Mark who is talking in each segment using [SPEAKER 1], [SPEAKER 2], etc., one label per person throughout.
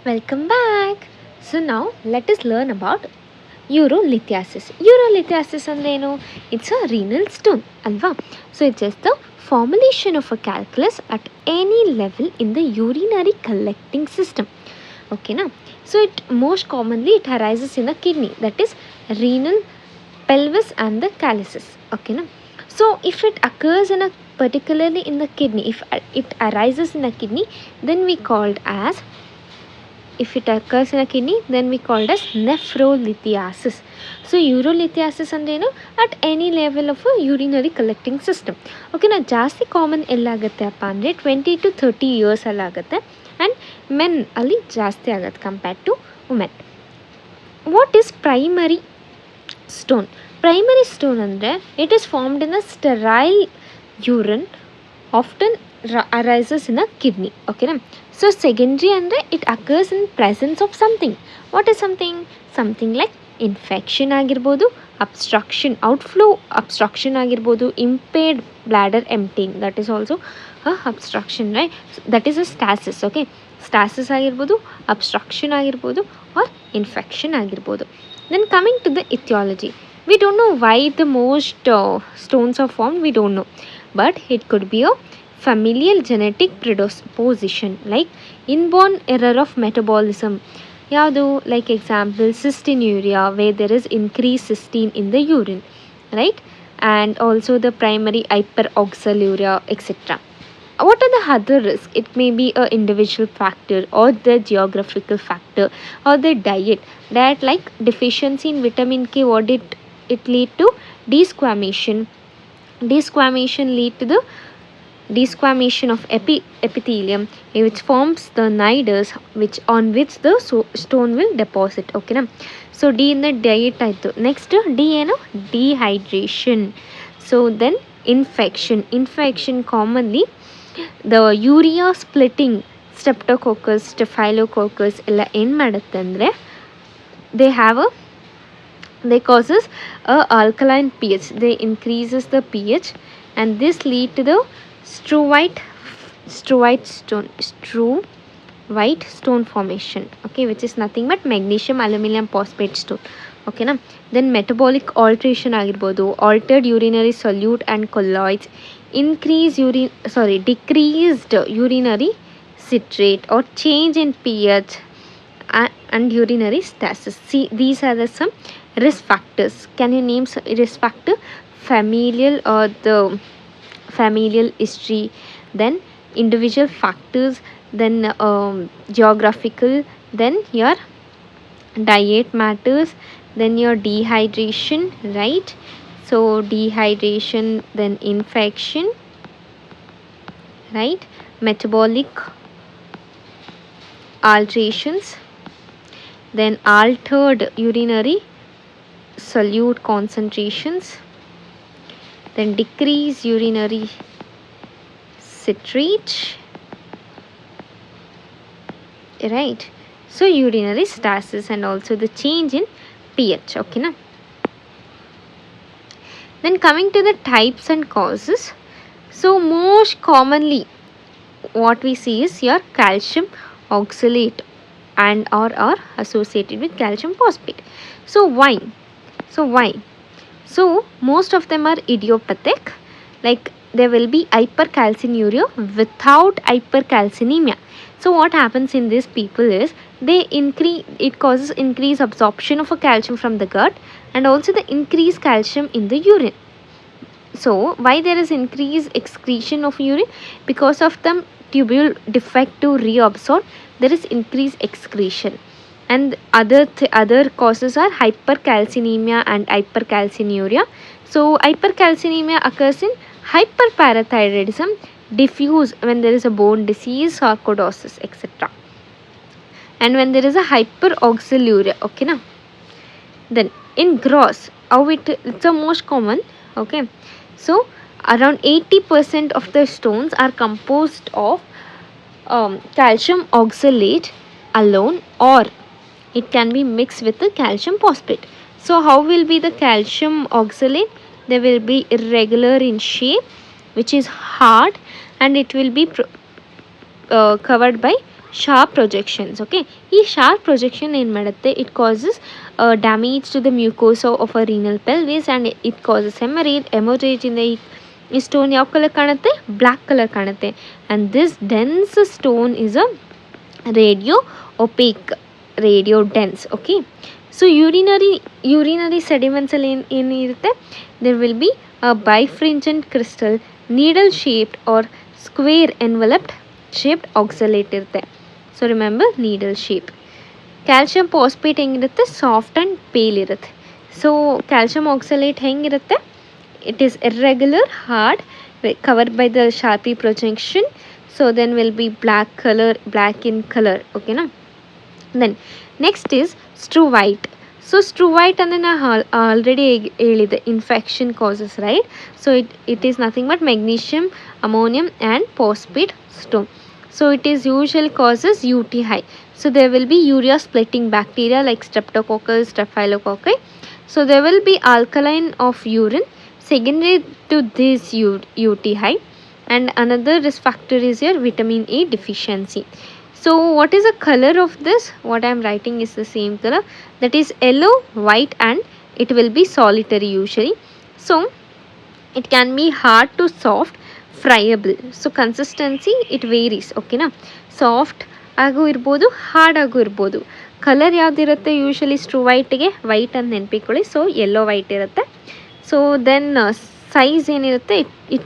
[SPEAKER 1] Welcome back. So now let us learn about urolithiasis. Urolithiasis ಅಂದ್ರೇನು? It's a renal stone ಅಲ್ವಾ? So it's just the formulation of a calculus at any level in the urinary collecting system. Okay na? So it most commonly it arises in the kidney, that is renal, pelvis and the calyces. Okay na? So if it occurs in a particularly in the kidney, if it arises in the kidney, then we called as, if it occurs in a kidney, then we called as nephrolithiasis. So urolithiasis ಅಂದ್ರೇನು? At any level of a urinary collecting system. ಓಕೆನಾ? ಜಾಸ್ತಿ common ಎಲ್ಲಾಗುತ್ತೆ ಅಪ್ಪ ಅಂದರೆ 20 to 30 years ಅಲ್ಲಾಗುತ್ತೆ. And men ಅಲ್ಲಿ ಜಾಸ್ತಿ ಆಗುತ್ತೆ compared to women. What is primary stone? Primary stone ಅಂದರೆ it is formed in a sterile urine, often arises in a kidney. Okay na? So secondary andre it occurs in presence of something. What is something? Something like infection agirbodu, obstruction, outflow obstruction agirbodu, impaired bladder emptying, that is also a obstruction, right? So that is a stasis. Okay, stasis agirbodu, obstruction agirbodu or infection agirbodu. Then coming to the etiology, we don't know why the most stones are formed, we don't know, but it could be a familial genetic predisposition, like inborn error of metabolism. ಯಾವುದು? Like example cystinuria, where there is increased cystine in the urine, right? And also the primary hyperoxaluria, etc. What are the other risks? It may be a individual factor or the geographical factor or the diet like deficiency in vitamin K. What did it lead to? Desquamation lead to the desquamation of epithelium, which forms the nidus which on which the stone will deposit. Okay na? So D in the diet ಆಯಿತು. Next D ಏನು? Dehydration. So then infection commonly the urea splitting streptococcus, staphylococcus ಎಲ್ಲ ಏನು ಮಾಡುತ್ತೆ ಅಂದರೆ they causes a alkaline pH, they increases the pH, and this lead to the struvite stone formation, okay, which is nothing but magnesium aluminum phosphate stone. Okay na? Then metabolic alteration agirbodu, altered urinary solute and colloids, decreased urinary citrate or change in pH and urinary stasis. See, these are the some risk factors. Can you name some risk factor? Familial or the familial history, then individual factors, then geographical, then your diet matters, then your dehydration, right? So dehydration, then infection, right? Metabolic alterations, then altered urinary solute concentrations, then decrease urinary citrate, right? So urinary stasis and also the change in pH. Okay na? Then coming to the types and causes, so most commonly what we see is your calcium oxalate and or are associated with calcium phosphate. So why? So most of them are idiopathic, like there will be hypercalcinuria without hypercalcinemia. So what happens in these people is it causes increased absorption of a calcium from the gut and also the increased calcium in the urine. So why there is increased excretion of urine? Because of the tubule defect to reabsorb, there is increased excretion. And other causes are hypercalcinemia and hypercalcinuria. So hypercalcinemia occurs in hyperparathyroidism, diffuse when there is a bone disease, sarcoidosis, etc. And when there is a hyperoxaluria. Okay na? Then in gross, how it's the most common. Okay, so around 80% of the stones are composed of calcium oxalate alone, or it can be mixed with the calcium phosphate. So how will be the calcium oxalate? They will be irregular in shape, which is hard, and it will be covered by sharp projections. Okay, ಈ sharp projection ಏನು ಮಾಡುತ್ತೆ, it causes damage to the mucosa of a renal pelvis and it causes hemorrhage in the ಈ stone ಯಾವ colour ಕಾಣುತ್ತೆ, black colour ಕಾಣುತ್ತೆ. And this dense stone is a radio opaque, radio dense. Okay, so urinary ಸೆಡಿಮೆಂಟ್ಸಲ್ಲಿ ಏನಿರುತ್ತೆ, there will be a bifringent crystal, needle shaped or square enveloped shaped oxalate ಇರುತ್ತೆ. So remember needle shape. Calcium phosphate ಹೆಂಗಿರುತ್ತೆ, soft and pale ಇರುತ್ತೆ. So calcium oxalate ಹೆಂಗಿರುತ್ತೆ, it is irregular, hard, covered by the sharpie projection. So then will be black in color. Okay na. Then next is strew white. So strew white and then already the infection causes, right? So it is nothing but magnesium, ammonium and phosphate stone. So it is usual causes UTI. So there will be urea splitting bacteria like streptococcus, staphylococci. So there will be alkaline of urine secondary to this UTI. And another risk factor is your vitamin A deficiency. So what is the color of this? What I am writing is the same color, that is yellow, white, and it will be solitary usually. So it can be hard to soft, friable. So consistency it varies. Okay na, soft ಆಗು ಇರ್ಬೋದು, hard ಆಗು ಇರ್ಬೋದು. Colour ಯಾವುದಿರುತ್ತೆ, usually ಸ್ಟ್ರೂ ವೈಟ್ಗೆ white ಅಂತ ನೆನಪಿಕೊಳ್ಳಿ. So yellow white ಇರುತ್ತೆ. ಸೊ ದೆನ್ ಸೈಜ್ ಏನಿರುತ್ತೆ, it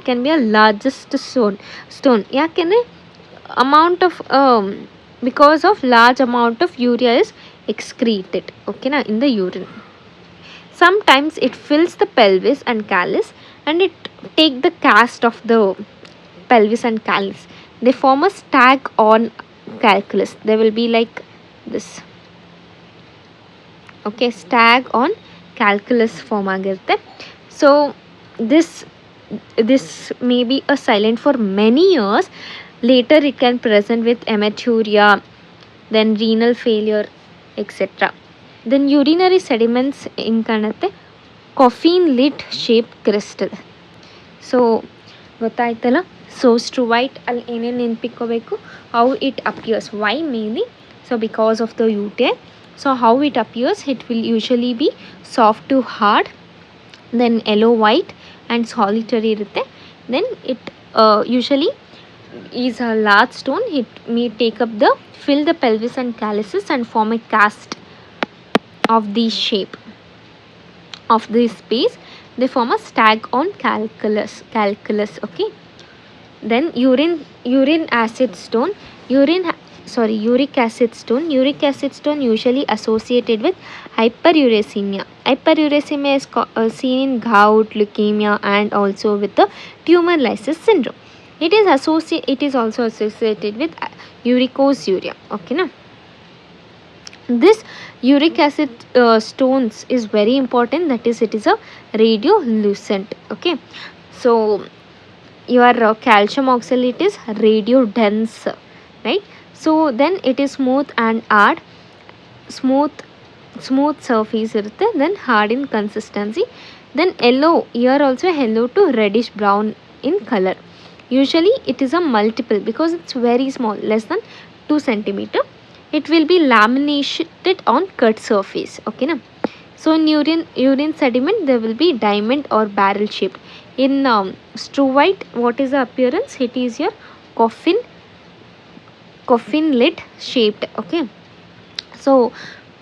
[SPEAKER 1] can be a largest stone. ಯಾಕೆಂದರೆ amount of because of large amount of urea is excreted. ಓಕೆನಾ, in the urine. Sometimes it fills the pelvis and callus and it take the cast of the pelvis and callus. They form a stag on calculus. They will be like this. Okay, stag on calculus form ಆಗಿರುತ್ತೆ. So this may be a silent for many years. Later it can present with hematuria, then renal failure, etc. Then urinary sediments in ಕಾಣುತ್ತೆ, coffin lid shaped crystal. So ಗೊತ್ತಾಯ್ತಲ್ಲ. So struvite ಅಲ್ಲಿ ಏನೇನು ನೆನಪಿಕ್ಕೋಬೇಕು, how it appears, why mainly, so because of the UTI. So how it appears, it will usually be soft to hard, then yellow white and solitary ಇರುತ್ತೆ. Then it usually is a large stone. It may take up the fill the pelvis and calluses and form a cast of the shape of this space. They form a stag on calculus. Okay, then uric acid stone usually associated with hyperuricemia. Hyperuricemia is seen in gout, leukemia, and also with the tumor lysis syndrome. It is also associated with uricosurium. Okay na. This uric acid stones is very important, that is it is a radiolucent. Okay, so your calcium oxalate is radio dense, right? So then it is smooth and hard, smooth surface irutte, then hard in consistency. Then yellow, here also yellow to reddish brown in color. Usually it is a multiple because it's very small, less than 2 centimeter. It will be laminated on cut surface. Okay na. So in urine sediment there will be diamond or barrel shaped. In straw white, what is the appearance? It is your coffin lid shaped. Okay, so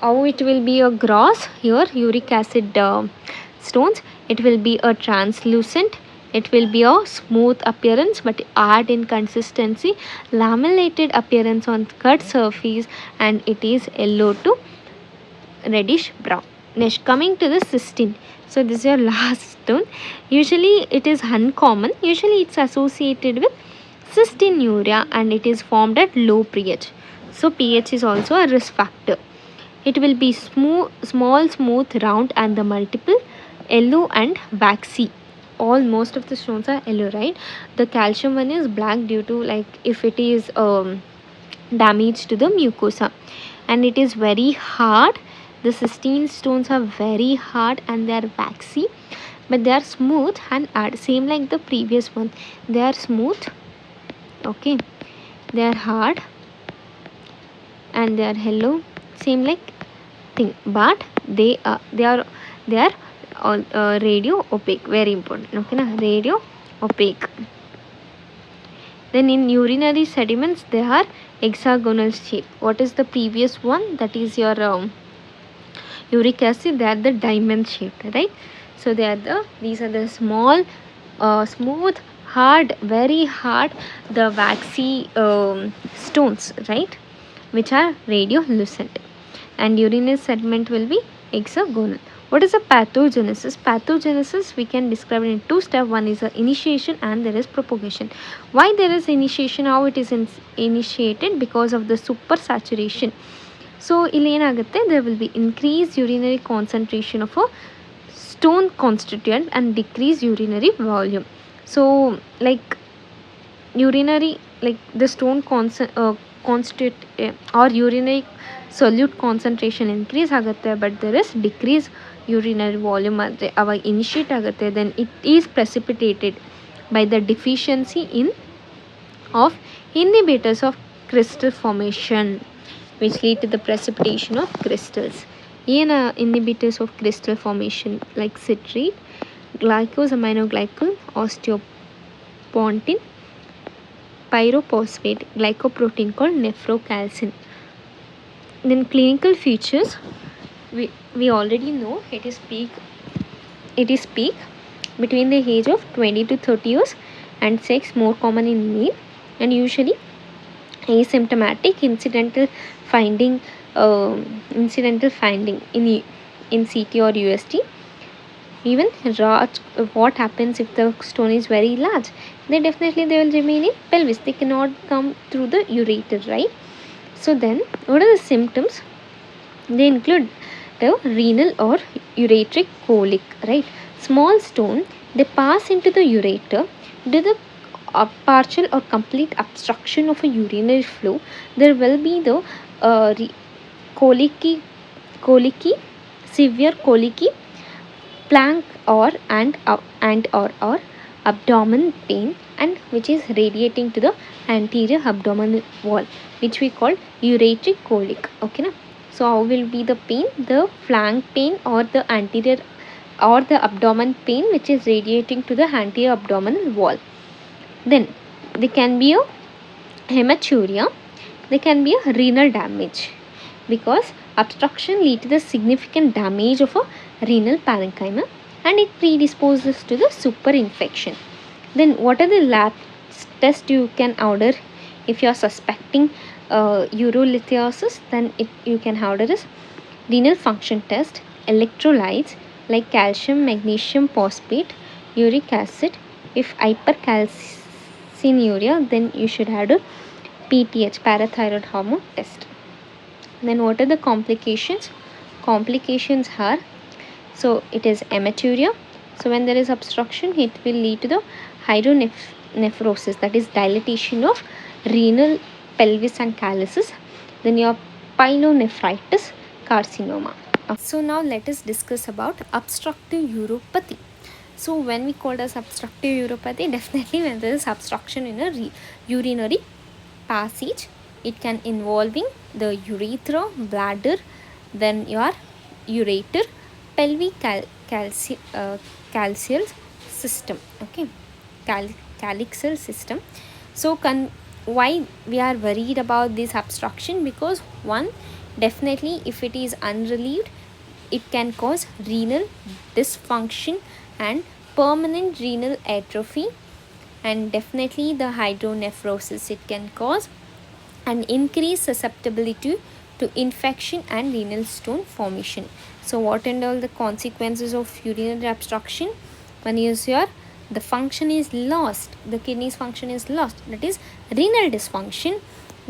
[SPEAKER 1] how it will be a gross, here uric acid stones, it will be a translucent, it will be a smooth appearance but hard in consistency, laminated appearance on cut surface, and it is yellow to reddish brown. Next, coming to the cystine. So this is your last stone. Usually it is uncommon. Usually it's associated with cystinuria and it is formed at low pH. So pH is also a risk factor. It will be small, smooth, round, and the multiple yellow and waxy. All most of the stones are yellow, right? The calcium one is black due to, like, if it is damage to the mucosa, and it is very hard. The cystine stones are very hard and they are waxy, but they are smooth and hard, same like the previous one. They are smooth, okay, they are hard and they are yellow, same like thing, but they are all radio opaque, very important. Okay na, radio opaque. Then in urinary sediments they are hexagonal shape. What is the previous one? That is your uric acid. They are the diamond shaped, right? So these are the small smooth, hard, very hard, the waxy stones, right, which are radiolucent. And urinary sediment will be hexagonal. What is a pathogenesis? Pathogenesis we can describe it in two steps. One is initiation and there is propagation. Why there is initiation? How it is initiated? Because of the supersaturation. So ಇಲ್ಲಿ ಏನಾಗುತ್ತೆ, there will be increased urinary concentration of a stone constituent and decreased urinary volume. So like urinary, like the stone constitute or urinary solute concentration increase ಆಗುತ್ತೆ, but there is decrease urinary volume ಅವಾಗ initiate ಆಗುತ್ತೆ. Then it is precipitated by the deficiency of inhibitors of crystal formation, which lead to the precipitation of crystals. ಏನು inhibitors of crystal formation? Like citrate, glycosaminoglycan, osteopontin, pyrophosphate, glycoprotein called nephrocalcin. Then clinical features, we already know it is peak between the age of 20 to 30 years, and sex more common in male, and usually asymptomatic, incidental finding in CT or UST. Even what happens if the stone is very large? They will remain in pelvis. They cannot come through the ureter, right? So then what are the symptoms? They include the renal or ureteric colic, right? Small stone, they pass into the ureter due to the partial or complete obstruction of a urinary flow. There will be the colicky, severe colicky, plank or abdomen pain, and which is radiating to the anterior abdominal wall, which we call ureteric colic. Okay na? So how will be the pain? The flank pain or the anterior or the abdomen pain which is radiating to the anterior abdominal wall. Then there can be a hematuria, there can be a renal damage, because obstruction leads to the significant damage of a renal parenchyma and it predisposes to the superinfection. Then what are the lab tests you can order if you are suspecting urolithiasis? Then you can order is renal function test, electrolytes like calcium, magnesium phosphate, uric acid. If hypercalcinuria, then you should add a PTH, parathyroid hormone test. Then what are the complications? Complications are, so it is hematuria. So when there is obstruction, it will lead to the hydronephrosis, that is dilatation of renal pelvis and calyces. Then your pyelonephritis, carcinoma. So now let us discuss about obstructive uropathy. So when we call as obstructive uropathy, definitely when there is obstruction in a urinary passage, it can involving the urethra, bladder, then your ureter, pelvic calcial system, okay, calyxal system. So why we are worried about this obstruction? Because one, definitely if it is unrelieved, it can cause renal dysfunction and permanent renal atrophy, and definitely the hydronephrosis it can cause, and increased susceptibility to infection and renal stone formation. So what and all the consequences of urinary obstruction? One is the function is lost, the kidney's function is lost, that is renal dysfunction.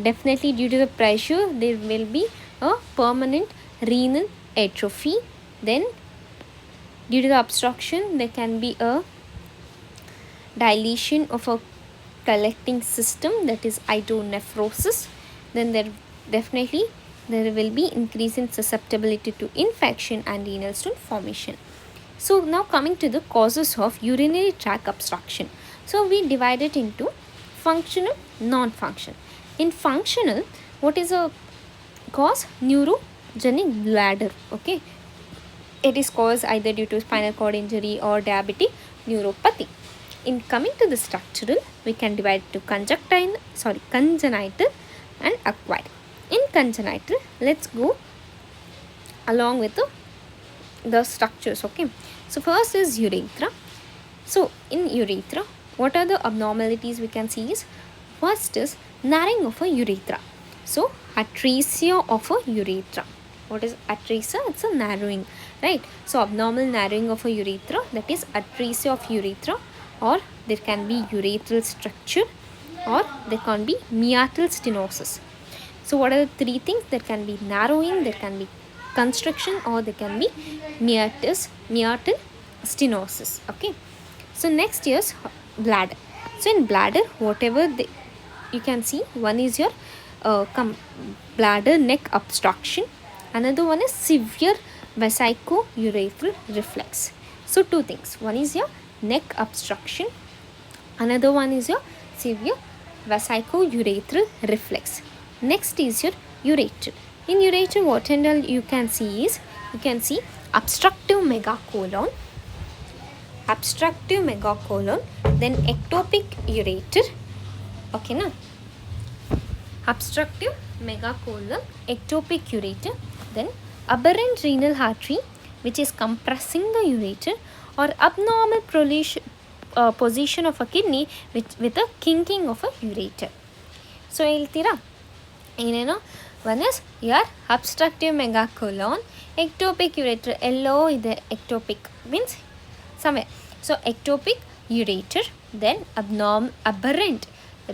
[SPEAKER 1] Definitely due to the pressure there will be a permanent renal atrophy. Then due to the obstruction there can be a dilation of a collecting system, that is hydronephrosis. Then there will be increase in susceptibility to infection and renal stone formation. So now coming to the causes of urinary tract obstruction. So we divide it into functional, non-functional. In functional, what is a cause neurogenic bladder. Okay, it is caused either due to spinal cord injury or diabetic neuropathy. In coming to the structural, we can divide to congenital and acquired. In congenital, let's go along with the structures. Okay, so first is urethra. So in urethra, what are the abnormalities we can see is, first is narrowing of a urethra. So atresia of a urethra. What is atresia? It's a narrowing, right? So abnormal narrowing of a urethra, that is atresia of urethra, or there can be urethral structure, or there can be meatal stenosis. So what are the three things? There can be narrowing, there can be constriction, or there can be meatal stenosis. Okay, so next is bladder. So in bladder, whatever you can see, one is your bladder neck obstruction, another one is severe vesico-urethral reflex. So two things, one is your neck obstruction, another one is your severe vesico-urethral reflex. Next is your ureter. In ureter, what and all you can see is, you can see obstructive megacolon, then ectopic ureter. Okay, na? Obstructive megacolon, ectopic ureter, then aberrant renal artery, which is compressing the ureter, or abnormal position of a kidney with a kinking of a ureter. So ಹೇಳ್ತೀರಾ ಏನೇನೋ, one is your obstructive megacolon, ectopic ureter, ಎಲ್ಲೋ ಇದೆ, ectopic means somewhere. So ectopic ureter, then aberrant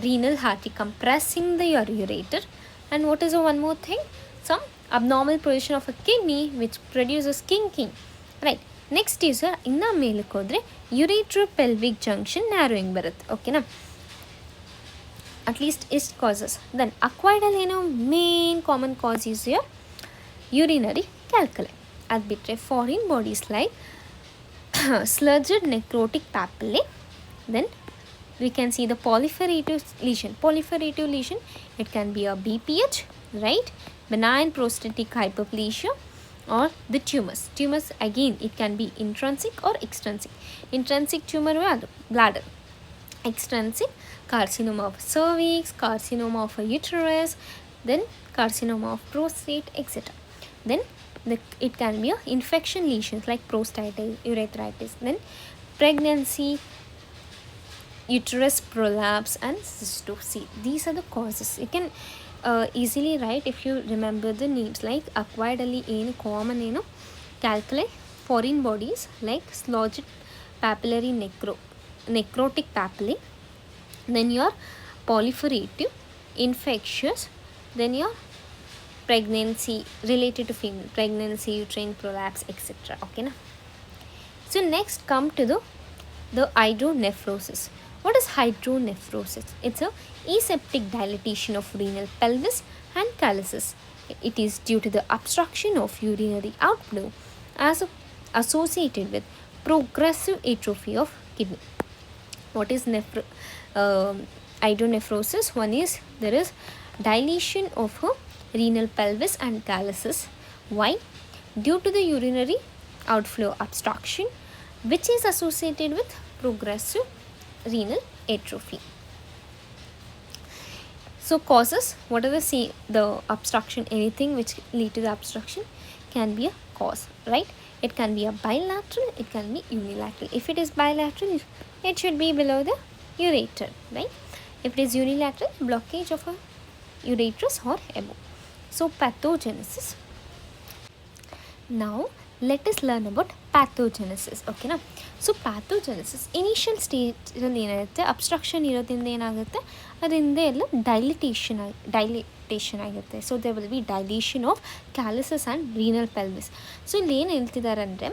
[SPEAKER 1] renal artery compressing the ureter, and what is the one more thing? Some abnormal position of a kidney which produces kinking, right? Next is ಇನ್ನ ಮೇಲಕ್ಕೆ ಹೋದರೆ uretro-pelvic junction narrowing ಬರುತ್ತೆ. ಓಕೆನಾ, at least is causes. Then acquired ಏನು, main common cause is your urinary calculi. ಅದು ಬಿಟ್ಟರೆ foreign bodies like sludged necrotic papillae, then we can see the proliferative lesion. It can be a BPH, right? Benign prostatic hyperplasia, or the tumors again, it can be intrinsic or extrinsic. Intrinsic tumor bladder, extrinsic carcinoma of cervix, carcinoma of uterus, then carcinoma of prostate, etc. Then it can be a infection lesions like prostatitis, urethritis, then pregnancy, uterus prolapse, and cystoscopy. These are the causes. You can easily write if you remember the names, like acquired ali ಏನು common ಏನು calculi, foreign bodies like sludged papillary necrotic papillae, then your proliferative, infectious, then your pregnancy related to female, pregnancy, uterine prolapse, etc. Okay na? So next come to the hydronephrosis. What is hydronephrosis? It's a aseptic dilatation of renal pelvis and calyces. It is due to the obstruction of urinary outflow as associated with progressive atrophy of kidney. What is hydronephrosis? One is, there is dilation of renal pelvis and calyces. Why? Due to the urinary outflow obstruction, which is associated with progressive renal atrophy. So causes, what are the obstruction? Anything which lead to the obstruction can be a cause, right? It can be a bilateral, it can be unilateral. If it is bilateral, it should be below the ureter, right? If it is unilateral, blockage of a ureterus or above. So pathogenesis. Now let us learn about pathogenesis. Okay na? So pathogenesis initial stage ಅಲ್ಲಿ ಏನಾಗುತ್ತೆ, obstruction ಇರೋದ್ರಿಂದ ಏನಾಗುತ್ತೆ, ಅದರಿಂದ ಎಲ್ಲ dilatation ಆಗುತ್ತೆ. So they will be dilation of calyces and renal pelvis. So ಇಲ್ಲಿ ಏನು ಹೇಳ್ತಿದ್ದಾರೆ ಅಂದರೆ,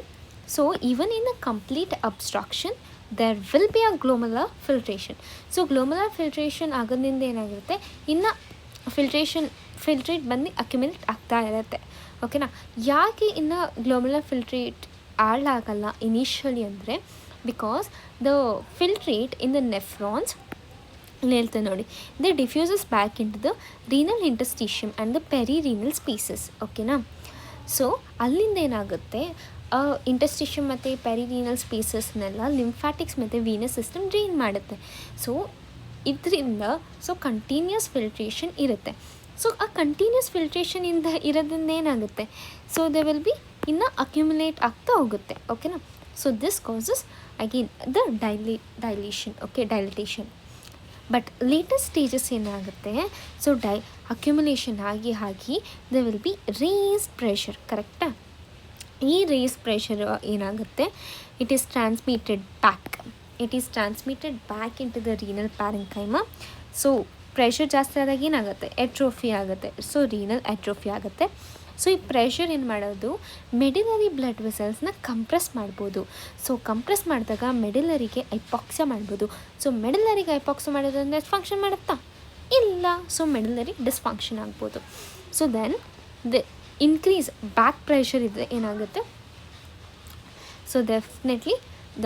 [SPEAKER 1] so even in a complete obstruction there will be a glomerular filtration. So glomerular filtration ಆಗೋದ್ರಿಂದ ಏನಾಗಿರುತ್ತೆ, ಇನ್ನು ಫಿಲ್ಟ್ರೇಟ್ ಬಂದು ಅಕ್ಯುಮಿಲೇಟ್ ಆಗ್ತಾ ಇರುತ್ತೆ. ಓಕೆನಾ, ಯಾಕೆ ಇನ್ನು ಗ್ಲೋಮುಲರ್ ಫಿಲ್ಟ್ರೇಟ್ ಹಾಳಾಗಲ್ಲ ಇನಿಷಿಯಲಿ ಅಂದರೆ, because the filtrate in the nephrons ಹೇಳ್ತೇನೆ ನೋಡಿ. They diffuses back into the renal ಇಂಟರ್ಸ್ಟಿಷಿಯಮ್ and the ಪೆರಿರೀನಲ್ species. ಓಕೆನಾ. ಸೊ ಅಲ್ಲಿಂದ ಏನಾಗುತ್ತೆ, ಇಂಟರ್ಸ್ಟಿಷಿಯಮ್ ಮತ್ತು ಪೆರಿರೀನಲ್ ಸ್ಪೇಸಸ್ನೆಲ್ಲ ಲಿಂಫ್ಯಾಟಿಕ್ಸ್ ಮತ್ತು ವೀನಸ್ ಸಿಸ್ಟಮ್ ಡ್ರೈನ್ ಮಾಡುತ್ತೆ. ಸೊ ಇದರಿಂದ ಕಂಟಿನ್ಯೂಸ್ ಫಿಲ್ಟ್ರೇಷನ್ ಇರುತ್ತೆ. ಸೊ ಆ ಕಂಟಿನ್ಯೂಸ್ ಫಿಲ್ಟ್ರೇಷನಿಂದ ಇರೋದ್ರಿಂದ ಏನಾಗುತ್ತೆ, ಸೊ ದೆ ವಿಲ್ ಬಿ ಇನ್ನು ಅಕ್ಯುಮುಲೇಟ್ ಆಗ್ತಾ ಹೋಗುತ್ತೆ. ಓಕೆನಾ. So this causes again the dilation. Okay, dilatation. But latest stages ಏನಾಗುತ್ತೆ, ಸೊ ಅಕ್ಯುಮುಲೇಷನ್ ಆಗಿ they will be raised pressure. ಕರೆಕ್ಟಾ. ಈ ರೇಸ್ ಪ್ರೆಷರ್ ಏನಾಗುತ್ತೆ, it is transmitted back into the renal parenchyma. So pressure ಜಾಸ್ತಿ ಆದಾಗ ಏನಾಗುತ್ತೆ, ಎಟ್ರೋಫಿ ಆಗುತ್ತೆ. So renal ಎಟ್ರೋಫಿ ಆಗುತ್ತೆ. ಸೊ ಈ ಪ್ರೆಷರ್ ಏನು ಮಾಡೋದು, ಮೆಡಿಲರಿ ಬ್ಲಡ್ ವೆಸಲ್ಸ್ನ ಕಂಪ್ರೆಸ್ ಮಾಡ್ಬೋದು. ಸೊ ಕಂಪ್ರೆಸ್ ಮಾಡಿದಾಗ ಮೆಡಿಲರಿಗೆ ಐಪಾಕ್ಸಿಯಾ ಮಾಡ್ಬೋದು. ಸೊ ಮೆಡಿಲರಿಗೆ ಐಪಾಕ್ಸಿಯಾ ಮಾಡೋದ್ರಿಂದ ಫಂಕ್ಷನ್ ಮಾಡುತ್ತಾ ಇಲ್ಲ. ಸೊ ಮೆಡಿಲರಿ ಡಿಸ್ಫಂಕ್ಷನ್ ಆಗ್ಬೋದು. So then the increase back pressure ಇದ್ದರೆ ಏನಾಗುತ್ತೆ, so definitely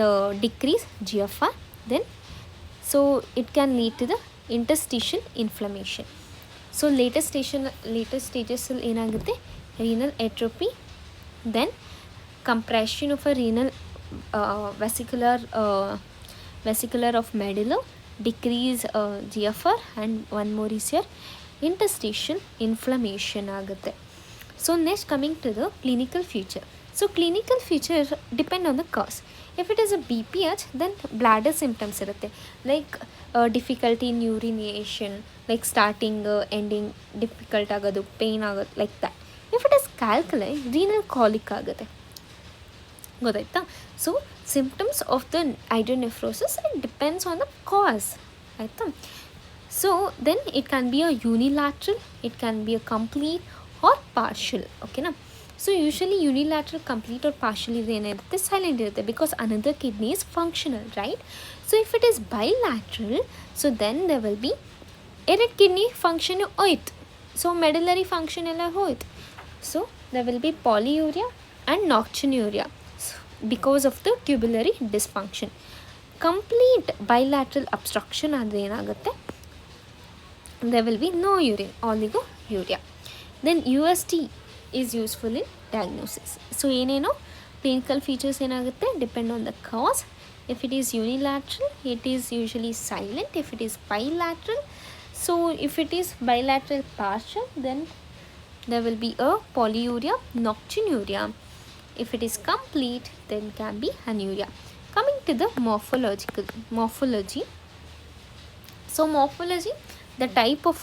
[SPEAKER 1] the decrease GFR. Then so it can lead to the interstitial inflammation. So latest ಸ್ಟೇಜಸ್ಸಲ್ಲಿ ಏನಾಗುತ್ತೆ, renal atrophy, then compression of a renal vesicular of medulla, decrease GFR, and one more is here interstitial inflammation ಆಗುತ್ತೆ. So next coming to the clinical feature. So clinical feature depend on the cause. If it is a BPH, then bladder symptoms ಇರುತ್ತೆ, like difficulty in urination, like starting ending difficult ಆಗೋದು, pain ಆಗೋದು, like that. If it is calculi, renal colic ಆಗುತ್ತೆ. ಗೊತ್ತಾಯ್ತಾ. So symptoms of the hydronephrosis it depends on the cause. ಆಯಿತಾ. So then it can be a unilateral, it can be a complete or partial. ಓಕೆನಾ. So usually unilateral, complete or partial ಇದು ಏನಿರುತ್ತೆ, silent ಇರುತ್ತೆ, because another kidney is functional, right. So if it is bilateral, so then they will be ಎರಡು kidney function ಹೋಯ್ತು, so medullary function ಎಲ್ಲ ಹೋಯ್ತು. So there will be polyuria and nocturia because of the tubulary dysfunction. Complete bilateral obstruction ಆದರೆ ಏನಾಗುತ್ತೆ, there will be no urine, oliguria. Then UST is useful in diagnosis. So ಏನೇನೋ clinical features ಏನಾಗುತ್ತೆ, depend on the cause. If it is unilateral, it is usually silent. If it is bilateral, so if it is bilateral partial, then there will be a polyuria, nocturia. If it is complete, then can be anuria. Coming to the morphology. So morphology, the type of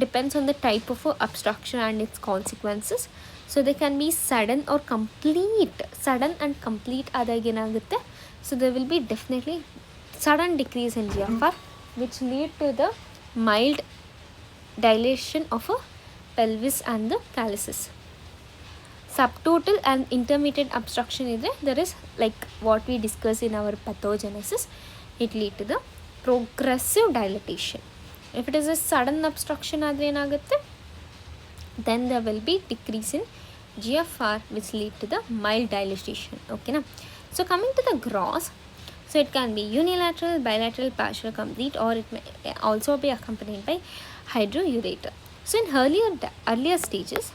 [SPEAKER 1] depends on the type of obstruction and its consequences. So they can be sudden or complete. Sudden and complete ಆದಾಗ ಏನಾಗುತ್ತೆ, so there will be definitely sudden decrease in GFR, which lead to the mild dilation of a pelvis and the calyces. Subtotal and intermittent obstruction is there is like what we discussed in our pathogenesis. It lead to the progressive dilatation. If it is a sudden obstruction adre enagutte, then there will be decrease in GFR, which lead to the mild dilatation. Okay na. So coming to the gross, so it can be unilateral, bilateral, partial, complete, or it may also be accompanied by hydroureter. So in earlier stages,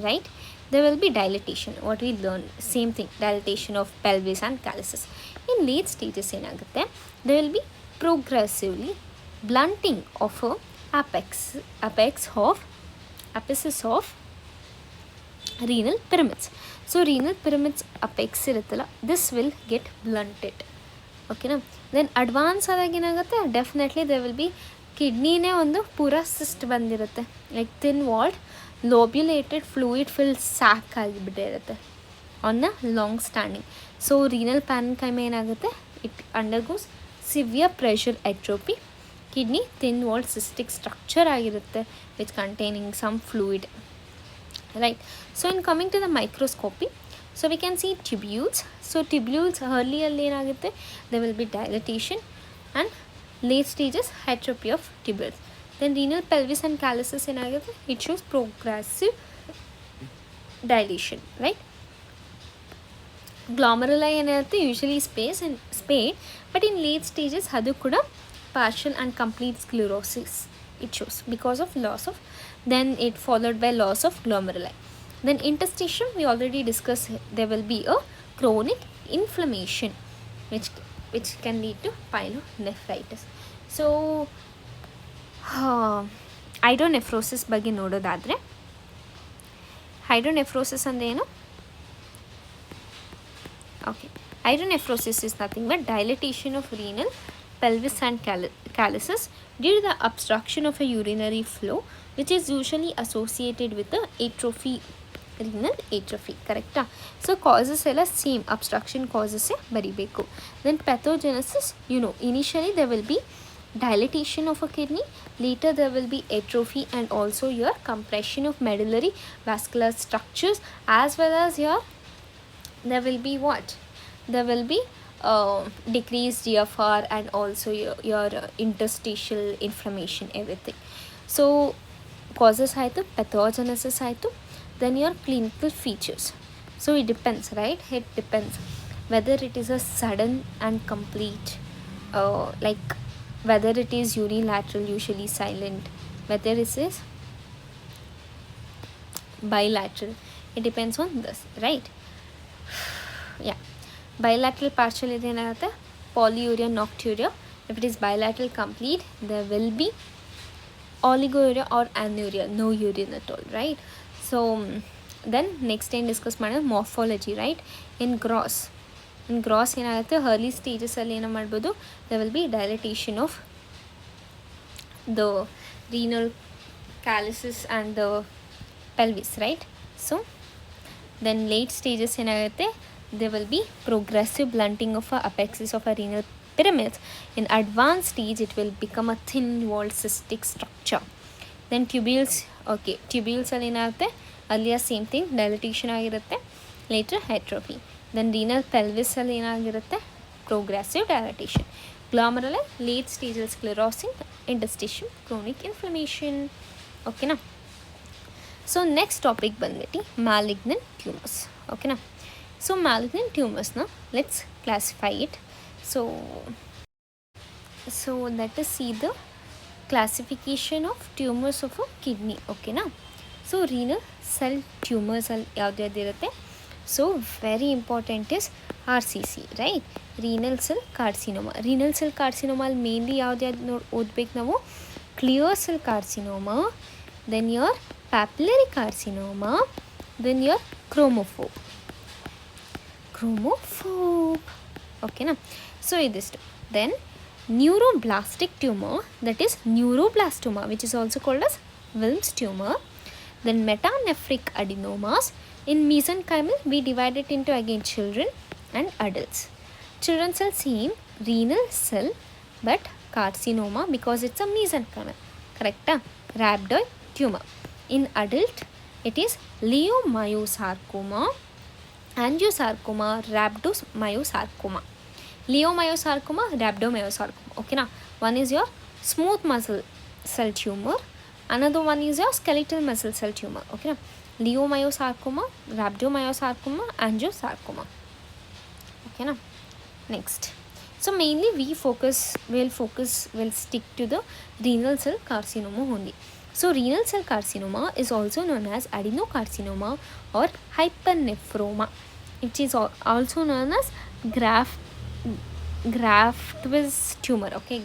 [SPEAKER 1] right, there will be dilatation, what we learned, same thing, dilatation of pelvis and calyces. In late stages ಏನಾಗುತ್ತೆ, there will be progressively blunting of a apices of renal pyramids. So renal pyramids apex ಇರುತ್ತಲ್ಲ, this will get blunted. ಓಕೆನಾ. Then advance ಆದಾಗ ಏನಾಗುತ್ತೆ, definitely there will be ಕಿಡ್ನಿನೇ ಒಂದು ಪೂರಾ cyst ಬಂದಿರುತ್ತೆ, like thin walled lobulated fluid fill sac ಆಗಿಬಿಟ್ಟಿರುತ್ತೆ on a long standing. So renal parenchyma ಏನಾಗುತ್ತೆ, it undergoes severe pressure atrophy. Kidney thin walled cystic structure ಆಗಿರುತ್ತೆ which containing some fluid, right. So in coming to the microscopy, so we can see tubules. So tubules ಅರ್ಲಿಯಲ್ಲಿ ಏನಾಗುತ್ತೆ, they will be dilatation and late stages hypertrophy of tubules. Then renal pelvis and calyces ಏನಾಗುತ್ತೆ, it shows progressive dilation, right. ಗ್ಲಾಮರುಲೈ ಏನಿರುತ್ತೆ usually speed, but in late stages ಅದು ಕೂಡ partial and complete sclerosis it shows because of loss of, then it followed by loss of glomeruli. Then interstitium we already discussed, there will be a chronic inflammation which can lead to pyelonephritis. So ಹೈಡ್ರೋನೆಫ್ರೋಸಿಸ್ ಬಗ್ಗೆ ನೋಡೋದಾದರೆ, ಹೈಡ್ರೋನೆಫ್ರೋಸಿಸ್ ಅಂದರೆ ಏನು? Okay, hydronephrosis is nothing but dilatation of renal, pelvis and calyces due to the obstruction of a urinary flow, which is usually associated with the atrophy, renal atrophy. Correct? So causes ಎಲ್ಲ same obstruction causes ಬರಿಬೇಕು. Then pathogenesis, initially there will be dilatation of a kidney, later there will be atrophy and also your compression of medullary vascular structures, as well as there will be what? There will be decreased GFR and also your interstitial inflammation, everything. So causes ಆಯಿತು, pathogenesis ಆಯಿತು, then your clinical features. So it depends, right? It depends whether it is a sudden and complete, like whether it is unilateral, usually silent, whether it is bilateral. It depends on this, right? Yeah, bilateral partial ಏನಾಗುತ್ತೆ? Polyuria, nocturia. If it is bilateral complete, there will be oliguria or anuria, no urine at all, right? So then next time discuss ಮಾಡೋಣ morphology, right? In gross ಏನಾಗುತ್ತೆ? early stages ಅಲ್ಲಿ ಏನು ಮಾಡ್ಬೋದು? there will be dilatation of the renal calyces and the pelvis, right? So then late stages ಏನಾಗುತ್ತೆ? there will be progressive blunting of a apexis of a renal pyramids. In advanced stage it will become a thin walled cystic structure. Then tubules, okay, tubules ಅಲ್ಲಿ ಏನಾಗುತ್ತೆ? ಅಲ್ಲಿಯ same thing, dilatation ಆಗಿರುತ್ತೆ, later atrophy. Then renal pelvis ಅಲ್ಲಿ ಏನಾಗಿರುತ್ತೆ? Progressive dilatation. Glomerular late ಸ್ಟೇಜಲ್ಲಿ sclerosing, interstitium, chronic inflammation. ಓಕೆನಾ? So next topic ಬಂದ್ಬಿಟ್ಟು malignant tumours. ಓಕೆನಾ? ಸೊ ಮ್ಯಾಲಿಗ್ನೆಂಟ್ ಟ್ಯೂಮರ್ಸ್ನ let's classify it. So let us see the classification of tumors of a kidney. Okay na? So renal cell tumors ಯಾವ್ದು ಇರುತ್ತೆ? So very important is RCC, right? renal cell carcinoma. renal cell carcinoma ಅಲ್ಲಿ mainly ಯಾವ್ದು ಓದ್ಬೇಕು ನಾವು? clear cell carcinoma, then your papillary carcinoma, then your chromophobe. Okay na? So idistu. Then neuroblastic tumor, that is neuroblastoma, which is also called as Wilms tumor. Then metanephric adenomas. In mesenchymal we divide it into again children and adults. Children cell same renal cell but carcinoma because it's a mesenchymal. Correct? Rhabdoid tumor. In adult it is leiomyosarcoma, angiosarcoma, rhabdomyosarcoma. leiomyosarcoma, rhabdomyosarcoma. Okay na? One is your smooth muscle cell tumor, another one is your skeletal muscle cell tumor. Okay na? leiomyosarcoma, rhabdomyosarcoma, angiosarcoma. Okay na? Next, so mainly we'll stick to the renal cell carcinoma only. So renal cell carcinoma is also known as adenocarcinoma or hypernephroma. It is also known as Graft's tumor. Okay,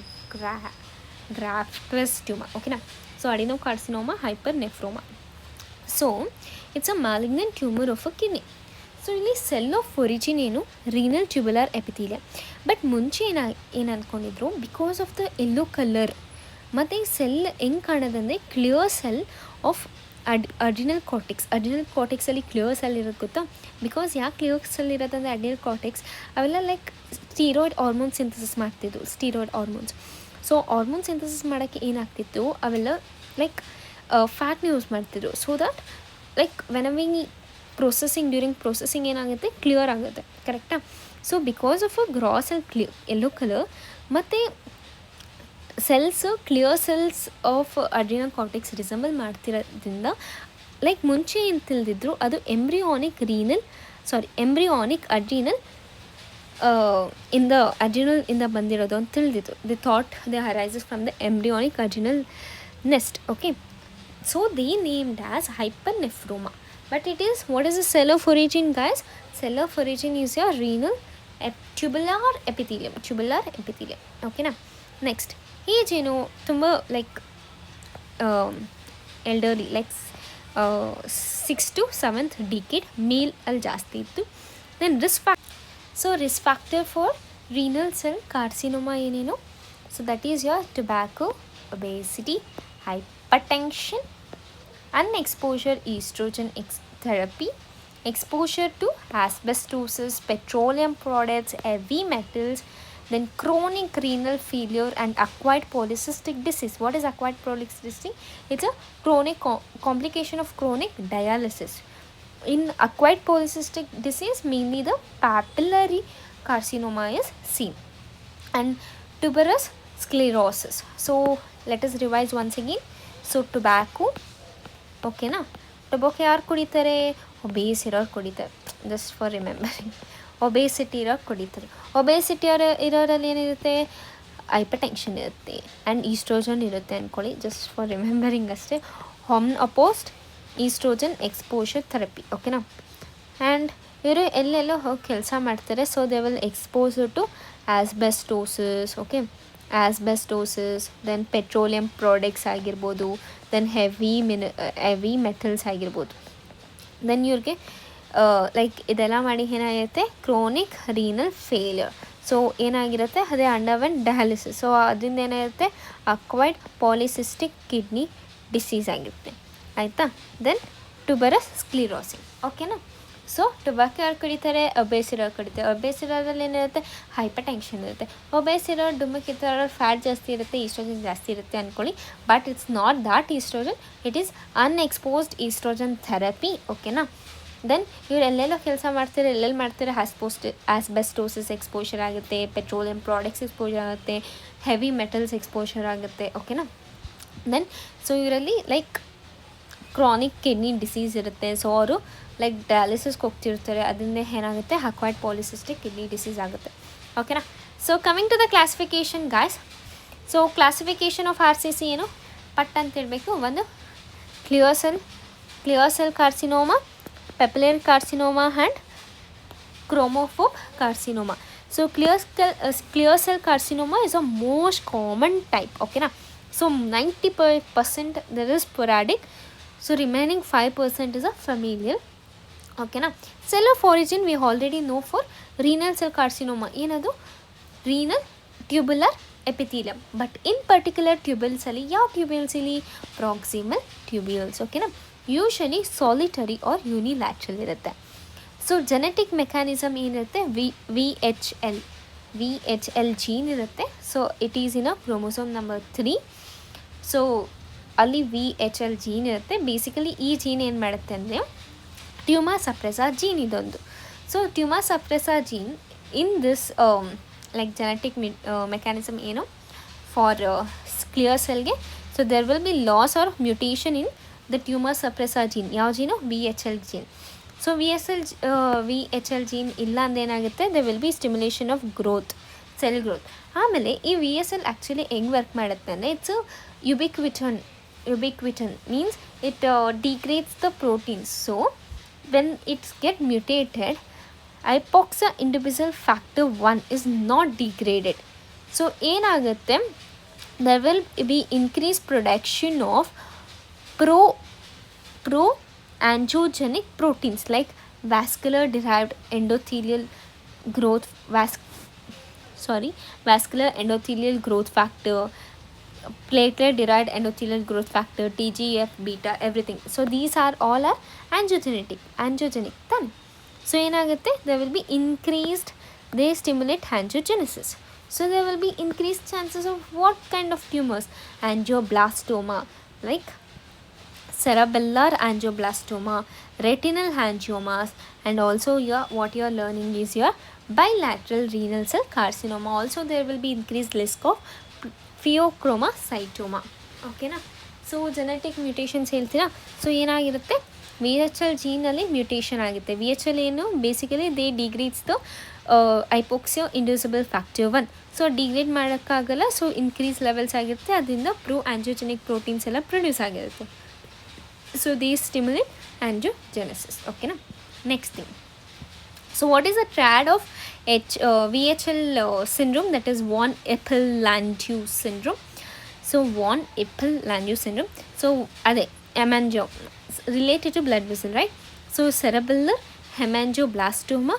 [SPEAKER 1] Graft's tumor. Okay na? So adenocarcinoma, hypernephroma. So it's a malignant tumor of a kidney. So ಇಲ್ಲಿ cell of origin ಏನು? Renal tubular epithelium. But ಮುಂಚೆ ಏನು ಅಂದ್ಕೊಂಡಿದ್ರು, because of the yellow colour ಮತ್ತು ಈ cell ಹೆಂಗೆ ಕಾಣೋದಂದರೆ clear cell of adrenal ಕಾರ್ಟೆಕ್ಸಲ್ಲಿ ಕ್ಲಿಯರ್ ಸೆಲ್ ಇರೋದು ಗೊತ್ತಾ? ಬಿಕಾಸ್ ಯಾಕೆ ಕ್ಲಿಯರ್ ಸೆಲ್ ಇರೋದಂದರೆ ಅಡ್ರಿನಲ್ ಕಾರ್ಟೆಕ್ಸ್ ಅವೆಲ್ಲ ಲೈಕ್ ಸ್ಟೀರಾಯ್ಡ್ ಹಾರ್ಮೋನ್ ಸಿಂಥಸಿಸ್ ಮಾಡ್ತಿದ್ರು, steroid hormones. So hormone synthesis ಮಾಡೋಕ್ಕೆ ಏನಾಗ್ತಿತ್ತು, ಅವೆಲ್ಲ ಲೈಕ್ ಫ್ಯಾಟ್ನ ಯೂಸ್ ಮಾಡ್ತಿದ್ರು. ಸೊ ದಟ್ ಲೈಕ್ ವೆನವಿಂಗ್ ಡ್ಯೂರಿಂಗ್ ಪ್ರೊಸೆಸಿಂಗ್ ಏನಾಗುತ್ತೆ, ಕ್ಲಿಯರ್ ಆಗುತ್ತೆ. ಕರೆಕ್ಟಾ? So because of a gross and yellow colour ಮತ್ತು cells clear cells of adrenal cortex resemble ಮಾಡ್ತಿರೋದ್ರಿಂದ ಲೈಕ್ ಮುಂಚೆ ಏನು ತಿಳಿದಿದ್ರು ಅದು embryonic renal embryonic adrenal in the adrenal ಇಂದ ಬಂದಿರೋದು ಅಂತ ತಿಳಿದಿತ್ತು. The thought they arises from the embryonic adrenal nest. Okay, so they named as hypernephroma, but it is, what is the cell of origin, guys? Cell of origin is your renal tubular epithelium. Okay na. Next, age ಏನು ತುಂಬ like elderly, like 6th to 7th decade ಮೇಲ್ ಅಲ್ಲಿ ಜಾಸ್ತಿ ಇತ್ತು. Then risk factor for renal cell carcinoma ಏನೇನು? So that is your tobacco, obesity, hypertension, unexposure estrogen therapy, exposure to asbestosis, petroleum products, heavy metals, then chronic renal failure and acquired polycystic disease. What is acquired polycystic disease? It's a chronic complication of chronic dialysis. In acquired polycystic disease, mainly the papillary carcinoma is seen, and tuberous sclerosis. So let us revise once again. So tobacco, okay na, tobacco ಯಾರು ಕುಡಿತಾರೆ? Obeys ಇರೋರು ಕುಡಿತಾರೆ, just for remembering. Obesity ಇರೋರು ಕುಡಿತಾರೆ. Obesity ಇರೋರಲ್ಲಿ ಏನಿರುತ್ತೆ? Hypertension ಇರುತ್ತೆ and oestrogen ಇರುತ್ತೆ ಅಂದ್ಕೊಳ್ಳಿ, ಜಸ್ಟ್ ಫಾರ್ ರಿಮೆಂಬರಿಂಗ್ ಅಷ್ಟೇ. ಅಪೋಸ್ಡ್ ಈಸ್ಟ್ರೋಜನ್ ಎಕ್ಸ್ಪೋಷರ್ ಥೆರಪಿ, ಓಕೆನಾ. ಆ್ಯಂಡ್ ಇವರು ಎಲ್ಲೆಲ್ಲೋ ಹೋಗಿ ಕೆಲಸ ಮಾಡ್ತಾರೆ. So they will expose to asbestosis, okay, asbestosis, then petroleum products ಆಗಿರ್ಬೋದು, ದೆನ್ ಹೆವಿ ಮೆಟಲ್ಸ್ ಆಗಿರ್ಬೋದು. ದೆನ್ ಇವ್ರಿಗೆ ಲೈಕ್ ಇದೆಲ್ಲ ಮಾಡಿ ಏನಾಗಿರುತ್ತೆ? Chronic renal failure. ಸೊ ಏನಾಗಿರುತ್ತೆ? ಅದೇ ಅಂಡರ್ವೆಂಟ್ ಡಯಾಲಿಸಿಸ್. ಸೊ ಅದರಿಂದ ಏನಾಗಿರುತ್ತೆ? ಅಕ್ವೈರ್ಡ್ ಪಾಲಿಸಿಸ್ಟಿಕ್ ಕಿಡ್ನಿ ಡಿಸೀಸ್ ಆಗಿರುತ್ತೆ, ಆಯಿತಾ. ದೆನ್ ಟ್ಯೂಬರಸ್ ಸ್ಕ್ಲಿರೋಸಿಸ್, ಓಕೆನಾ. ಸೊ ಟೊಬ್ಯಾಕೊ ಯಾರು ಕುಡಿತಾರೆ? ಒಬೇಸಿರೋರು ಕುಡಿತಾರೆ. ಒಬೇಸಿರೋದ್ರಲ್ಲಿ ಏನಿರುತ್ತೆ? ಹೈಪರ್ ಟೆನ್ಷನ್ ಇರುತ್ತೆ. ಒಬೇಸಿರೋರು ಡುಮ್ಮಕ್ಕಿರೋರು ಫ್ಯಾಟ್ ಜಾಸ್ತಿ ಇರುತ್ತೆ, ಈಸ್ಟ್ರೋಜನ್ ಜಾಸ್ತಿ ಇರುತ್ತೆ ಅಂದ್ಕೊಳ್ಳಿ. But it's not that oestrogen, it is unexposed oestrogen therapy, ಓಕೆನಾ. ದೆನ್ ಇವ್ರು ಎಲ್ಲೆಲ್ಲೋ ಕೆಲಸ ಮಾಡ್ತಾರೆ, ಎಲ್ಲೆಲ್ಲಿ ಮಾಡ್ತಾರೆ? ಆಸ್ಬೆಸ್ಟೋಸಿಸ್ ಎಕ್ಸ್ಪೋಷರ್ ಆಗುತ್ತೆ, ಪೆಟ್ರೋಲಿಯಂ ಪ್ರಾಡಕ್ಟ್ಸ್ ಎಕ್ಸ್ಪೋಜರ್ ಆಗುತ್ತೆ, ಹೆವಿ ಮೆಟಲ್ಸ್ ಎಕ್ಸ್ಪೋಷರ್ ಆಗುತ್ತೆ, ಓಕೆನಾ. ದೆನ್ ಸೊ ಇವರಲ್ಲಿ ಲೈಕ್ ಕ್ರಾನಿಕ್ ಕಿಡ್ನಿ ಡಿಸೀಸ್ ಇರುತ್ತೆ. ಸೊ ಅವರು ಲೈಕ್ ಡಯಾಲಿಸಿಸ್ಗೆ ಹೋಗ್ತಿರ್ತಾರೆ, ಅದರಿಂದ ಏನಾಗುತ್ತೆ? ಅಕ್ವೈರ್ಡ್ ಪಾಲಿಸಿಸ್ಟಿಕ್ ಕಿಡ್ನಿ ಡಿಸೀಸ್ ಆಗುತ್ತೆ, ಓಕೆನಾ. So coming to the classification, guys. So classification of R C C ಏನು ಪಟ್ ಅಂತ ಹೇಳಬೇಕು. ಒಂದು clear cell carcinoma, papillary carcinoma and chromophobe carcinoma. So clear cell carcinoma is a most common type, ಓಕೆನಾ. So 90% there is sporadic, so remaining 5% is a familial, ಓಕೆನಾ. Cell of origin we already know for renal cell carcinoma. ಏನದು? Renal tubular epithelium. But in particular ಟ್ಯೂಬ್ಯೂಲ್ಸಲ್ಲಿ, ಯಾವ tubules ಇಲ್ಲಿ? Proximal tubules, ಓಕೆನಾ. Usually solitary or unilateral ಇರುತ್ತೆ. So genetic mechanism ಏನಿರುತ್ತೆ? V H L gene ಇರುತ್ತೆ. So it is in a chromosome number 3. So ಅಲ್ಲಿ VHL gene ಇರುತ್ತೆ. ಬೇಸಿಕಲಿ ಈ ಜೀನ್ ಏನು ಮಾಡುತ್ತೆ ಅಂದರೆ ಟ್ಯೂಮರ್ ಸಪ್ರೆಸರ್ ಜೀನ್ ಇದೊಂದು. So tumour suppressor gene in this like genetic mechanism ಏನು ಫಾರ್ ಕ್ಲಿಯರ್ ಸೆಲ್ಗೆ. So there will be loss or mutation in the tumour suppressor gene. ಯಾವ gene? VHL gene. So VHL gene ಇಲ್ಲ ಅಂದೇನಾಗುತ್ತೆ? They will be stimulation of growth, cell growth. ಆಮೇಲೆ ಈ VSL actually ಹೆಂಗೆ work ಮಾಡುತ್ತೆ ಅಂದರೆ it's ubiquitin means it degrades the proteins. So when it's get mutated, hypoxia indubisal factor 1 is not degraded. So ಏನಾಗುತ್ತೆ? there will be increased production of pro-angiogenic proteins like vascular derived endothelial growth vascular endothelial growth factor, platelet derived endothelial growth factor, TGF beta, everything. So these are all are angiogenic then. So ಏನಾಗುತ್ತೆ? there will be increased, they stimulate angiogenesis. So there will be increased chances of what kind of tumors? Angioblastoma, like cerebellar angioblastoma, retinal angiomas, and also what you are learning is your bilateral renal cell carcinoma. Also there will be increased risk of pheochromocytoma, ಓಕೆನಾ. So genetic mutations ಹೇಳ್ತೀರಾ. So ಏನಾಗಿರುತ್ತೆ? VHL ಜೀನಲ್ಲಿ mutation ಆಗುತ್ತೆ. VHL ಏನು basically they degrades the hypoxia inducible factor 1. So degrade ಮಾಡೋಕ್ಕಾಗಲ್ಲ, so increase levels ಆಗಿರುತ್ತೆ, ಅದರಿಂದ pro angiogenic proteins ಎಲ್ಲ ಪ್ರೊಡ್ಯೂಸ್ ಆಗಿರುತ್ತೆ. So they stimulate angiogenesis. ಓಕೆನಾ. Next thing, so what is the triad of VHL syndrome? That is von Hippel-Lindau syndrome. So von Hippel-Lindau syndrome, so ade hemangio related to blood vessel, right? So cerebellar hemangioblastoma,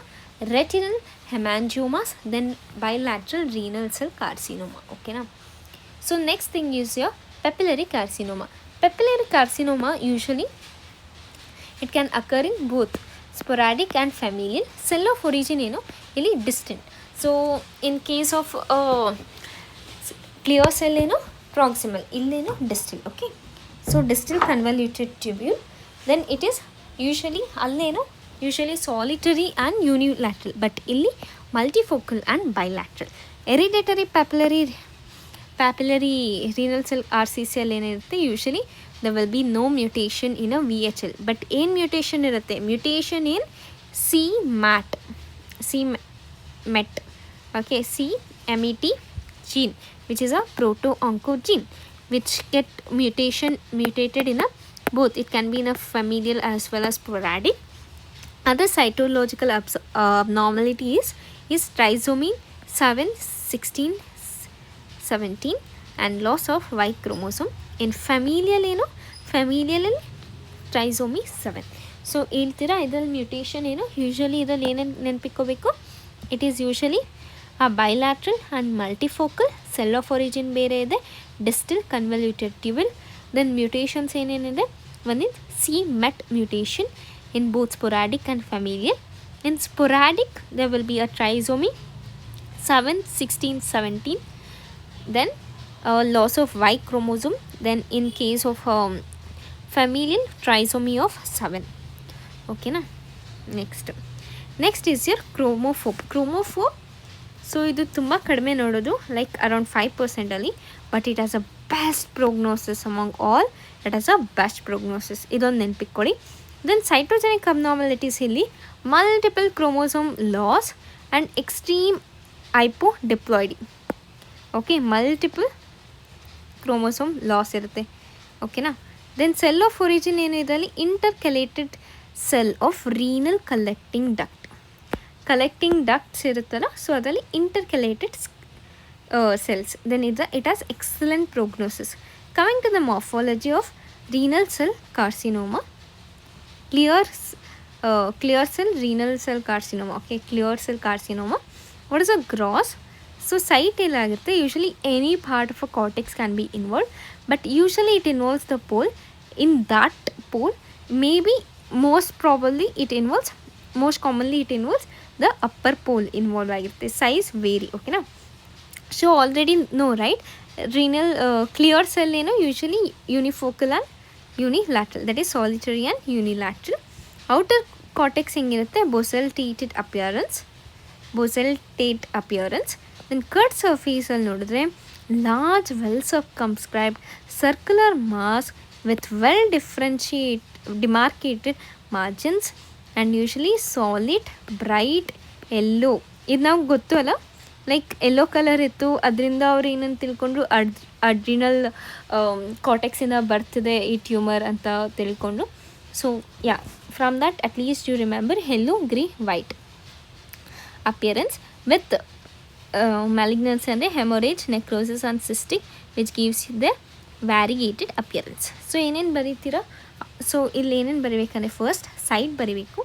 [SPEAKER 1] retinal hemangiomas, then bilateral renal cell carcinoma. Okay na. So next thing is your papillary carcinoma. Papillary carcinoma usually it can occur in both sporadic and familial. Cell of origin ಏನು ಇಲ್ಲಿ distant. So in case of clear cell ಏನು proximal, ಇಲ್ಲೇನು distal. Okay, so distal convoluted tubule, then it is usually ಅಲ್ಲೇನು usually solitary and unilateral, but ಇಲ್ಲಿ multifocal and bilateral. Hereditary papillary renal cell RCCL ಏನಿರುತ್ತೆ, usually there will be no mutation in a VHL, but ಏನು mutation ಇರುತ್ತೆ, mutation in c-MET, okay, c-MET gene, which is a proto-oncogene, which get mutated in a both, it can be in a familial as well as sporadic. Other cytological abnormality is trisomy 7, 16, 17 and loss of Y chromosome. In familial ಏನು familial trisomy 7. So ಹೇಳ್ತೀರಾ ಇದರಲ್ಲಿ mutation ಏನು, usually ಇದರಲ್ಲಿ ಏನೇನು ನೆನಪಿಕ್ಕೋಬೇಕು, it is usually a bilateral and multifocal, cell of origin ಬೇರೆ ಇದೆ, distal convoluted tubule. Then mutations ಏನೇನಿದೆ, ಒಂದು c-MET mutation in both sporadic and familial. In sporadic there will be a trisomy 7, 16, 17, then loss of Y chromosome. Then in case of familial, trisomy of 7. Okay na. Next is your chromophobe. So ಇದು ತುಂಬ ಕಡಿಮೆ ನೋಡೋದು, like around 5% ಅಲ್ಲಿ, but it has a best prognosis among all. It has a best prognosis, ಇದೊಂದು ನೆನಪಿಕ್ಕೊಳ್ಳಿ. Then cytogenic abnormalities ಇಲ್ಲಿ multiple chromosome loss and extreme hypodiploidy. Okay, multiple chromosome loss ಇರುತ್ತೆ. ಓಕೆನಾ. ದೆನ್ ಸೆಲ್ ಆಫ್ ಒರಿಜಿನ್ ಏನು ಇದರಲ್ಲಿ intercalated cell of renal collecting ducts ಇರುತ್ತಲ್ಲ, so ಅದರಲ್ಲಿ intercalated cells. Then it has excellent prognosis. Coming to the morphology of renal cell carcinoma, clear cell renal cell carcinoma. Okay, clear cell carcinoma. What is a gross? So site elagutte, usually any part of a cortex can be involved, but usually it involves the pole. In that pole, maybe most commonly it involves the upper pole involved agirutte. Size vary. Okay na. So already know, right, renal clear cell usually unifocal and unilateral, that is solitary and unilateral. Outer cortex ಹೆಂಗಿರುತ್ತೆ, bosselated appearance. Then cut surface ಅಲ್ಲಿ ನೋಡಿದ್ರೆ large well circumscribed circular mass with well demarcated margins and usually solid bright yellow. ಇದು ನಾವು ಗೊತ್ತು ಅಲ್ಲ, like yellow colour ಇತ್ತು, ಅದರಿಂದ ಅವ್ರು ಏನಂತ ತಿಳ್ಕೊಂಡ್ರು ಅಡ್ರಿನಲ್ ಕಾರ್ಟೆಕ್ಸಿಂದ ಬರ್ತಿದೆ ಈ ಟ್ಯೂಮರ್ ಅಂತ ತಿಳ್ಕೊಂಡು. So yeah, from that at least you remember yellow, grey, white appearance with malignancy ಅಂದರೆ haemorrhage, necrosis and cystic, which gives the variegated appearance. So ಏನೇನು ಬರೀತೀರಾ, ಸೊ ಇಲ್ಲಿ ಏನೇನು ಬರೀಬೇಕಂದ್ರೆ ಫಸ್ಟ್ ಸೈಡ್ ಬರೀಬೇಕು,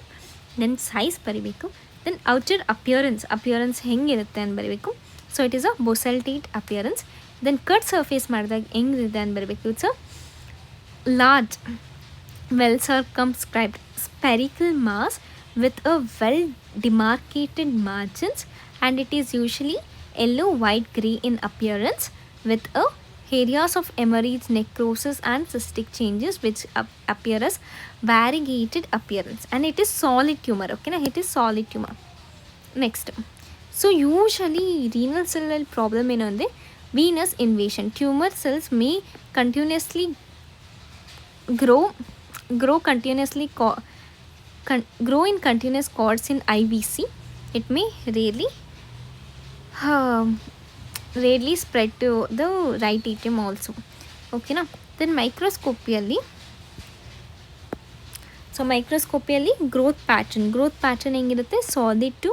[SPEAKER 1] ದೆನ್ ಸೈಜ್ ಬರೀಬೇಕು, ದೆನ್ ಔಟರ್ ಅಪಿಯರೆನ್ಸ್ ಹೆಂಗಿರುತ್ತೆ ಅಂತ ಬರೀಬೇಕು. So it is a bosselated appearance. Then cut surface ಮಾಡಿದಾಗ ಹೆಂಗಿದೆ ಅಂತ ಬರಬೇಕು. It's a large well circumscribed spherical mass with a well demarcated margins, and it is usually yellow, white, grey in appearance with a areas of hemorrhage, necrosis and cystic changes which appear as variegated appearance, and it is solid tumor. Okay na, it is solid tumor. Next, so usually renal cell problem ಏನಂದರೆ venous invasion. Tumor cells may continuously grow grow continuously grow in continuous cords in IVC. It may um, rarely spread to the right atrium also. Okay na. Then microscopially, so microscopially growth pattern ಹೆಂಗಿರುತ್ತೆ, solid to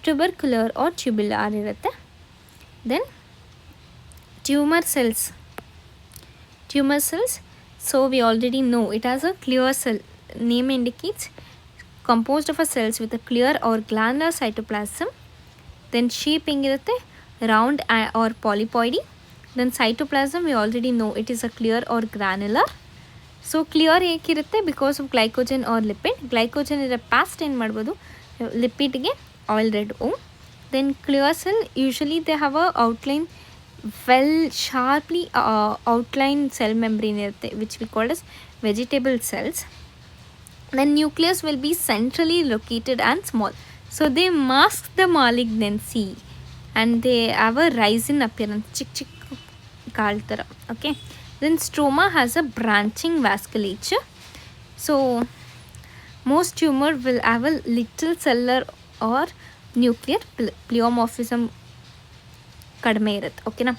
[SPEAKER 1] tubercular or tubular ಇರುತ್ತೆ. Then tumor cells, so we already know it has a clear cell. Name indicates composed of a cells with a clear or glandular cytoplasm. Then shape ಹೆಂಗಿರುತ್ತೆ, round or polypoid. Then cytoplasm we already know it is a clear or granular. So clear ಏಕಿರುತ್ತೆ, because of glycogen or lipid. Glycogen ಇರೋ ಪಾಸ್ಟ್ ಏನು ಮಾಡ್ಬೋದು, ಲಿಪಿಡ್ಗೆ oil red O. Then clear cell usually they have a outline, well sharply outline cell membrane ಇರುತ್ತೆ, which we called as vegetable cells. Then nucleus will be centrally located and small. So they mask the malignancy and they have a rice in appearance, ಚಿಕ್ಕ ಕಾಳು ಥರ. Okay. Then stroma has a branching vasculature. So most tumor will have a little cellular or nuclear pleomorphism ಕಡಿಮೆ ಇರುತ್ತೆ. ಓಕೆನಾ.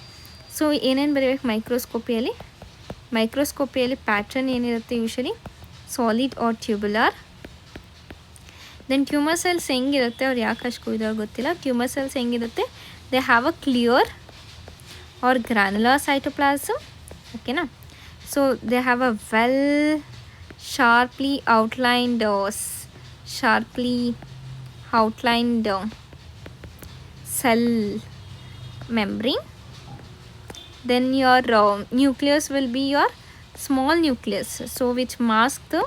[SPEAKER 1] So ಏನೇನು ಬರೀಬೇಕು ಮೈಕ್ರೋಸ್ಕೋಪಿಯಲ್ಲಿ pattern ಏನಿರುತ್ತೆ, usually solid or tubular. Then tumour cells ಹೆಂಗಿರುತ್ತೆ, ಅವ್ರು ಯಾಕೆ ಅಷ್ಟು ಇದಾಗಿ ಗೊತ್ತಿಲ್ಲ. ಟ್ಯೂಮರ್ ಸೆಲ್ಸ್ ಹೆಂಗಿರುತ್ತೆ, they have a clear or granular cytoplasm. ಓಕೆನಾ. So they have a well sharply outlined cell membrane. Then your nucleus will be your small nucleus, so which mask the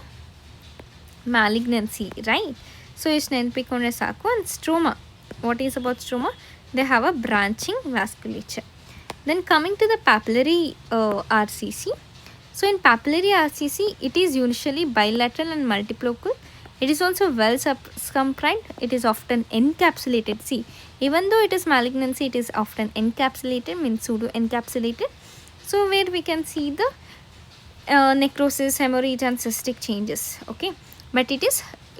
[SPEAKER 1] malignancy, right? So it's ನೆನಪಿಕೊಂಡ್ರೆ ಸಾಕು. And stroma, what is about stroma, they have a branching vasculature. Then coming to the papillary RCC. So in papillary RCC, it is usually bilateral and multifocal. It is also well circumscribed. It is often encapsulated. See, even though it is malignancy, it is often encapsulated, means pseudo encapsulated. So where we can see the necrosis, hemorrhage and cystic changes. Okay, but it is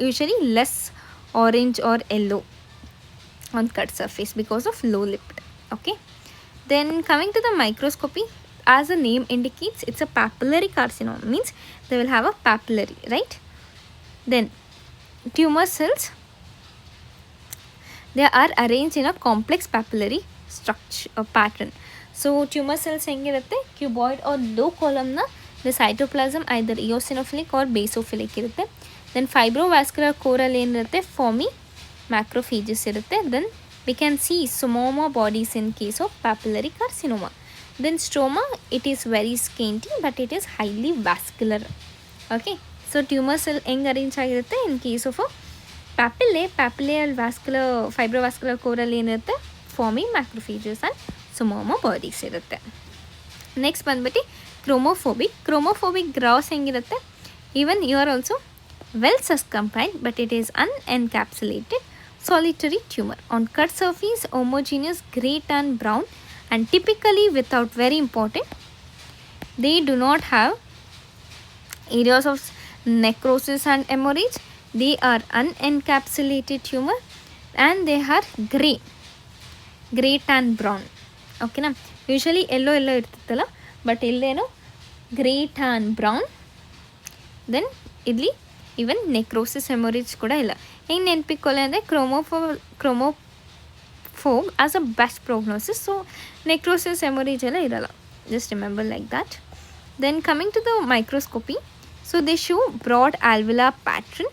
[SPEAKER 1] usually less orange or yellow on cut surface because of low lipid. Okay. Then coming to the microscopy, as the name indicates, it's a papillary carcinoma, means they will have a papillary, right? Then tumor cells, they are arranged in a complex papillary structure pattern. So tumor cells ಹೆಂಗಿರುತ್ತೆ, cuboid or low column na the cytoplasm either eosinophilic or basophilic ಇರುತ್ತೆ. Then fibrovascular core ಅಲ್ಲಿ ಏನಿರುತ್ತೆ, foamy macrophages ಇರುತ್ತೆ. Then we can see pneuma bodies in case of papillary carcinoma. Then stroma, it is very scanty but it is highly vascular. Okay, so tumor cell ಹೆಂಗೆ arrange ಆಗಿರುತ್ತೆ, in case of a papillary vascular fibrovascular core ಅಲ್ಲಿ ಏನಿರುತ್ತೆ, foamy macrophages and pneuma bodies ಇರುತ್ತೆ. Next ಬಂದ್ಬಿಟ್ಟು ಕ್ರೋಮೋಫೋಬಿಕ್ gross ಹೆಂಗಿರುತ್ತೆ, even here also well circumscribed but it is unencapsulated solitary tumor. On cut surface, homogeneous gray tan brown, and typically without, very important, they do not have areas of necrosis and hemorrhage. They are unencapsulated tumor and they are gray tan brown. Okay na. Usually yellow ಇರ್ತಿತ್ತಲ್ಲ, but ಇಲ್ಲೇನು grey tan brown. Then ಇಲ್ಲಿ even necrosis haemorrhage ಕೂಡ ಇಲ್ಲ. ಹೆಂಗೆ ನೆನಪಿಕೊಳ್ಳಿ ಅಂದರೆ chromophobe as a best prognosis. So necrosis haemorrhage ಎಲ್ಲ ಇರಲ್ಲ, just remember like that. Then coming to the microscopy, so they show broad alveolar pattern.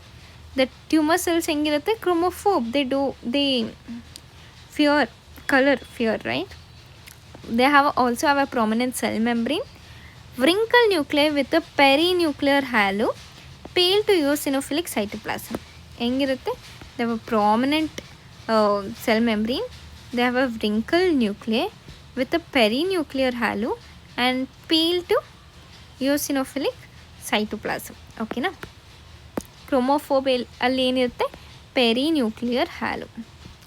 [SPEAKER 1] The tumour cells ಹೆಂಗಿರುತ್ತೆ, chromophobe, they fear color fear, right? They also have a prominent cell membrane, wrinkle nuclei with a perinuclear halo, pale to eosinophilic cytoplasm. ಹೆಂಗಿರುತ್ತೆ, they have a prominent cell membrane, they have a wrinkle nuclei with a perinuclear halo and pale to eosinophilic cytoplasm. Okay na. Chromophobe ಅಲ್ಲಿ ಏನಿರುತ್ತೆ, perinuclear halo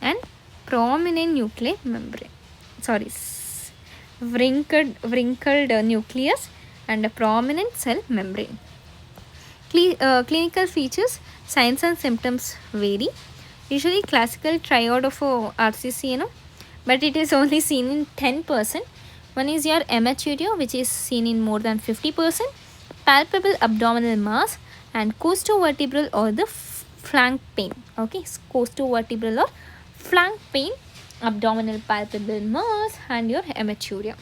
[SPEAKER 1] and prominent nuclear membrane, wrinkled nucleus and a prominent cell membrane.
[SPEAKER 2] Clinical features, signs and symptoms vary. Usually classical triad of RCC, but it is only seen in 10%. One is your hematuria, which is seen in more than 50%, palpable abdominal mass, and costovertebral or the flank pain. Okay, costovertebral or flank pain, abdominal palpable mass, and your hematuria.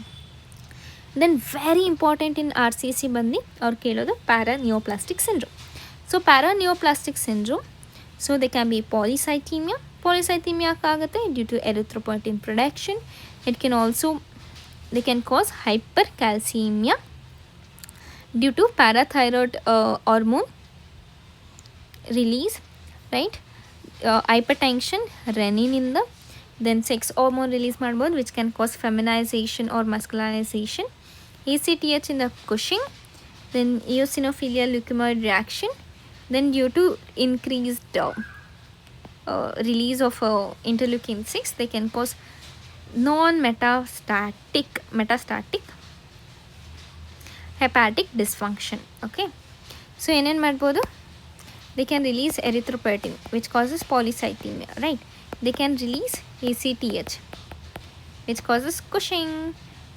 [SPEAKER 2] Then very important in RCC bandi or kelodu paraneoplastic syndrome. So paraneoplastic syndrome, so they can be polycythemia. Polycythemia kagate due to erythropoietin production. It can also, they can cause hypercalcemia due to parathyroid hormone release, right? Hypertension, renin in the, then sex hormone release ಮಾಡ್ಬೋದು, which can cause feminization or masculinization. ACTH in the Cushing, then eosinophilial leukemoid reaction, then due to increased release of interleukin 6, they can cause metastatic hepatic dysfunction. Okay, so ಏನೇನು ಮಾಡ್ಬೋದು, they can release erythropoietin, which causes polycythemia, right? They can release ACTH, which causes Cushing.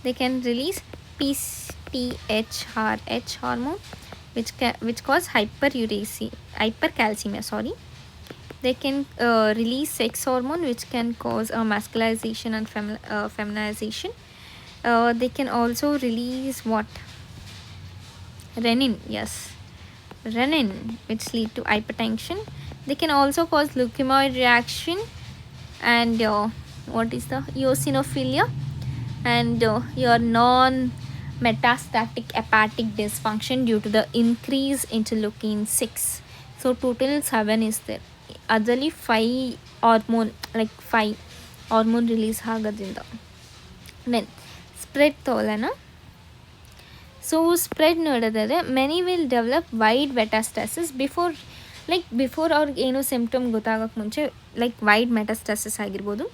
[SPEAKER 2] They can release PTHRH hormone, which cause hypercalcemia. Sorry. They can release sex hormone, which can cause masculinization and feminization. They can also release what? Renin, yes. Renin, which lead to hypertension. They can also cause leukemoid reaction and what is the eosinophilia and your non-metastatic hepatic dysfunction due to the increase interleukin 6. So total 7 is there. Adali 5 hormone, like 5 hormone release ಆಗೋದ್ರಿಂದ. Then spread ತೋಲನ. So spread ನೋಡೋದಾದರೆ many will develop wide metastasis before ಅವ್ರಿಗೆ ಏನೋ symptom ಗೊತ್ತಾಗೋಕ್ಕೆ ಮುಂಚೆ like wide metastasis ಆಗಿರ್ಬೋದು.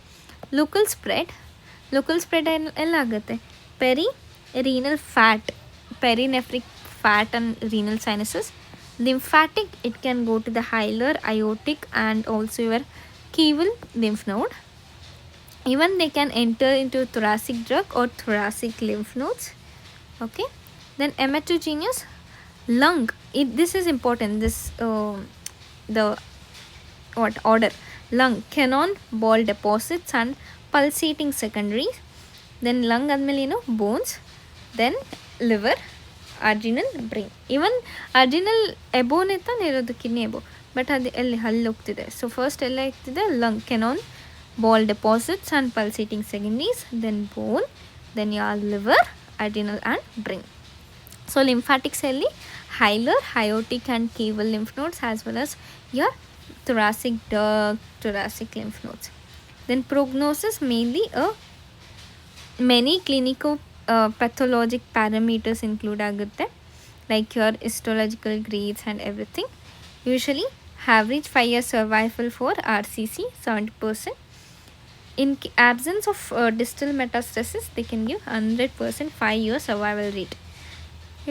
[SPEAKER 2] Local spread ಎಲ್ಲ ಆಗುತ್ತೆ. Renal fat, perinephric fat and renal sinuses. Lymphatic, it can go to the hilar, aortic and also your caval lymph node. Even they can enter into thoracic duct or thoracic lymph nodes. Okay, then hematogenous lung, this is important, this the what order, lung, cannon, ball deposits and pulsating secondaries. Then lung admele bones, then liver, adrenal, brain. Even adrenal ಎಬೋನೆ ತಾನೆ ಇರೋದು, kidney above, but ಅದು ಎಲ್ಲಿ ಹಲ್ಲಿ ಹೋಗ್ತಿದೆ. So first ಎಲ್ಲ ಇರ್ತಿದೆ lung, cannon, ball deposits and pulsating secondaries, then bone, then your liver, adrenal and brain. So lymphatics ಅಲ್ಲಿ hilar, aortic and caval lymph nodes as well as your thoracic duct, thoracic lymph nodes. Then prognosis, mainly many clinical pathologic parameters include ಆಗುತ್ತೆ, like your histological grades and everything. Usually average 5-year survival for RCC 70%. In absence of distal metastasis, they can give 100% 5-year survival rate.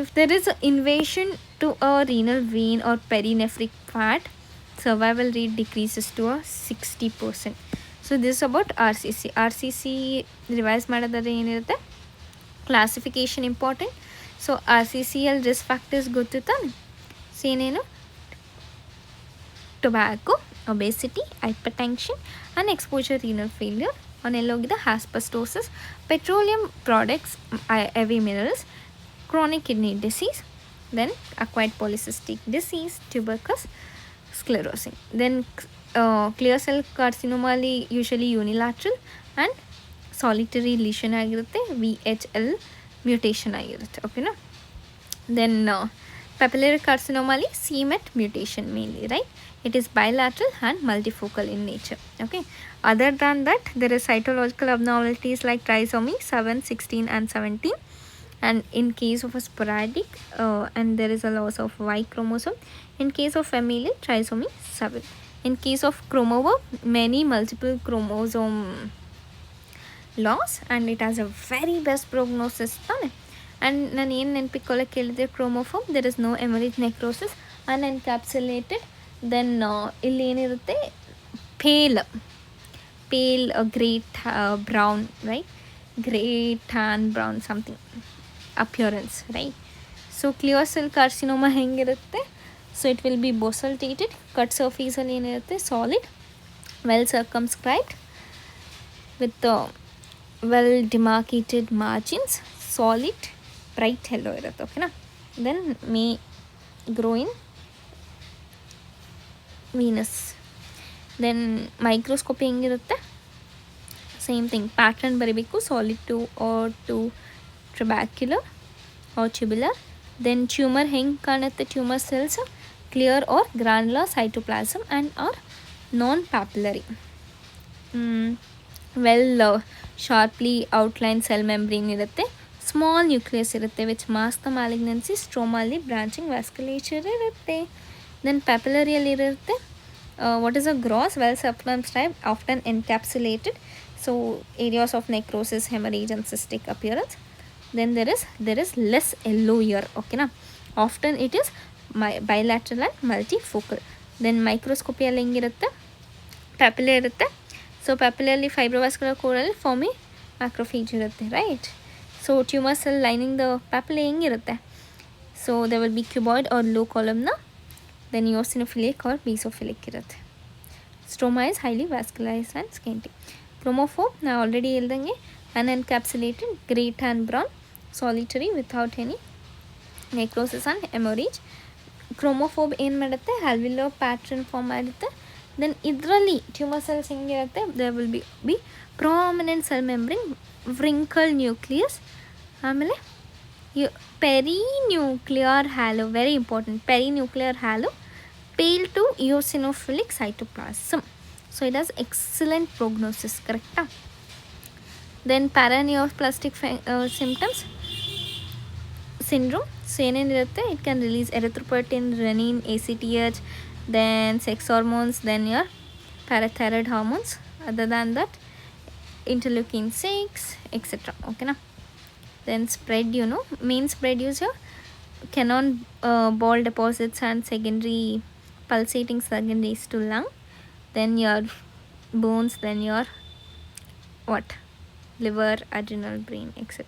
[SPEAKER 2] If there is an invasion to a renal vein or perinephric fat, survival rate decreases to a 60%. So this is about RCC. RCC revise ಮಾಡೋದಾದ್ರೆ ಏನಿರುತ್ತೆ, classification important. So RCCL risk factors ಗೊತ್ತು ತಾನೆ. So ಏನೇನು, tobacco, obesity, hypertension and exposure renal failure. On ಎಲ್ಲೋಗಿದೆ, asbestosis, petroleum products, heavy minerals, chronic kidney disease, then acquired polycystic disease, tuberculosis, sclerosing. Then clear cell carcinoma ಅಲ್ಲಿ usually unilateral and solitary lesion ಆಗಿರುತ್ತೆ, VHL mutation ಆಗಿರುತ್ತೆ. ಓಕೆನಾ. Then papillary carcinoma ಅಲ್ಲಿ CMET mutation mainly, right? It is bilateral and multifocal in nature. Okay. Other than that, there is cytological abnormalities like trisomy 7, 16 and 17. And in case of a sporadic, and there is a loss of Y chromosome. In case of familial, trisomy 7. In case of chromosome, many multiple chromosome loss, and it has a very best prognosis. And ನಾನು ಏನು ನೆನಪಿಕೊಳ್ಳೋಕೆ ಹೇಳಿದೆ, chromophobe, there is no hemorrhage necrosis, unencapsulated. Then ಇಲ್ಲಿ ಏನಿರುತ್ತೆ, pale grey brown, right, grey tan brown something appearance, right. So clear cell carcinoma ಹೆಂಗಿರುತ್ತೆ? So it will be bosselated, cut ಸರ್ಫೇಸಲ್ಲಿ ಏನಿರುತ್ತೆ solid, well circumscribed with well demarcated margins, solid bright yellow ಇರುತ್ತೆ, ಓಕೆನಾ. Then may grow in venous. Then microscopy ಹೆಂಗಿರುತ್ತೆ? Same thing, pattern ಬರೀಬೇಕು, solid to trabecular or tubular. Then tumour ಹೆಂಗೆ ಕಾಣುತ್ತೆ? Tumour cells clear or granular cytoplasm and are non papillary. Well sharply outline cell membrane ಇರುತ್ತೆ, small nucleus ಇರುತ್ತೆ which mask the malignancy, ಸ್ಟ್ರೋಮಲ್ಲಿ branching vasculature ಇರುತ್ತೆ. Then ಪ್ಯಾಪಿಲರಿಯಲ್ಲಿ ಇರುತ್ತೆ what is a gross, well circumscribed, often encapsulated, so areas of necrosis, hemorrhage and cystic appearance. Then there is less yellow here, okay na. Often it is bilateral and multifocal. Then microscopy ಅಲ್ಲಿ ಹೆಂಗಿರುತ್ತೆ? Papillae ಇರುತ್ತೆ. So ಪ್ಯಾಪಿಲಲ್ಲಿ fibrovascular ಕೋರಲ್ಲಿ foamy macrophage ಇರುತ್ತೆ, right. So tumour cell lining the papillae ಹೆಂಗಿರುತ್ತೆ? So they will be cuboid or low columnar. Then eosinophilic or basophilic ಇರುತ್ತೆ. Stroma is highly vascularise and scanty. Chromophobe ನಾ already ಹೇಳ್ದಂಗೆ unencapsulated, grey tan brown, solitary without any necrosis and haemorrhage. Chromophobe ಏನು ಮಾಡುತ್ತೆ? Alveolar pattern form ಆಗುತ್ತೆ. Then ಇದರಲ್ಲಿ tumour cells ಹೆಂಗಿರುತ್ತೆ? They will be prominent cell membrane, wrinkle nucleus, ಆಮೇಲೆ perinuclear halo, very important, perinuclear halo, pale to eosinophilic cytoplasm. So it has excellent prognosis, ಕರೆಕ್ಟಾ? Then paraneoplastic symptoms syndrome. So ಏನೇನಿರುತ್ತೆ? It can release erythropoietin, renin, ACTH, then sex hormones, then your parathyroid hormones. Other than that, interleukin 6, etc. Okay na. Then spread, main spread is your cannon ball deposits and secondary pulsating secondaries to lung, then your bones, then your what, liver, adrenal, brain, etc.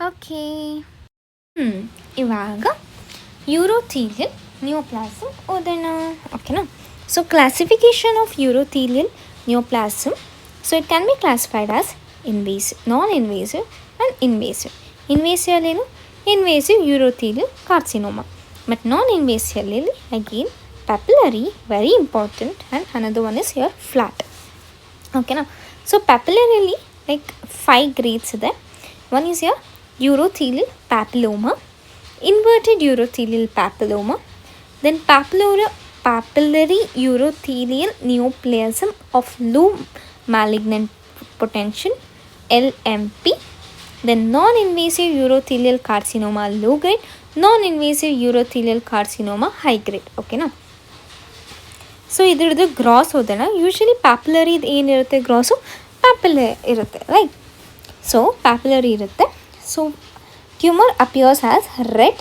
[SPEAKER 2] Okay. ಇವಾಗ ಯೂರೋಥೀಲಿಯಲ್ neoplasm ಓದೋಣ, ಓಕೆನಾ. So classification of urothelial neoplasm. So it can be classified as invasive, non invasive and invasive. Invasive ಏನು? Invasive urothelial carcinoma. But non invasive again papillary, very important, and another one is here flat, okay na. So papillary like 5 grades ಇದೆ. One is here urothelial papilloma, inverted urothelial papilloma, then papillary urothelial neoplasm of low malignant potential, LMP. Then non-invasive urothelial carcinoma low grade, non-invasive urothelial carcinoma high grade, okay na. So ಇದ್ರದ್ದು gross ಹೋದೋಣ. Usually ಪ್ಯಾಪಿಲರಿದು ಏನಿರುತ್ತೆ? Gross papillae ಇರುತ್ತೆ, right. So papillary ಇರುತ್ತೆ. So tumour appears as red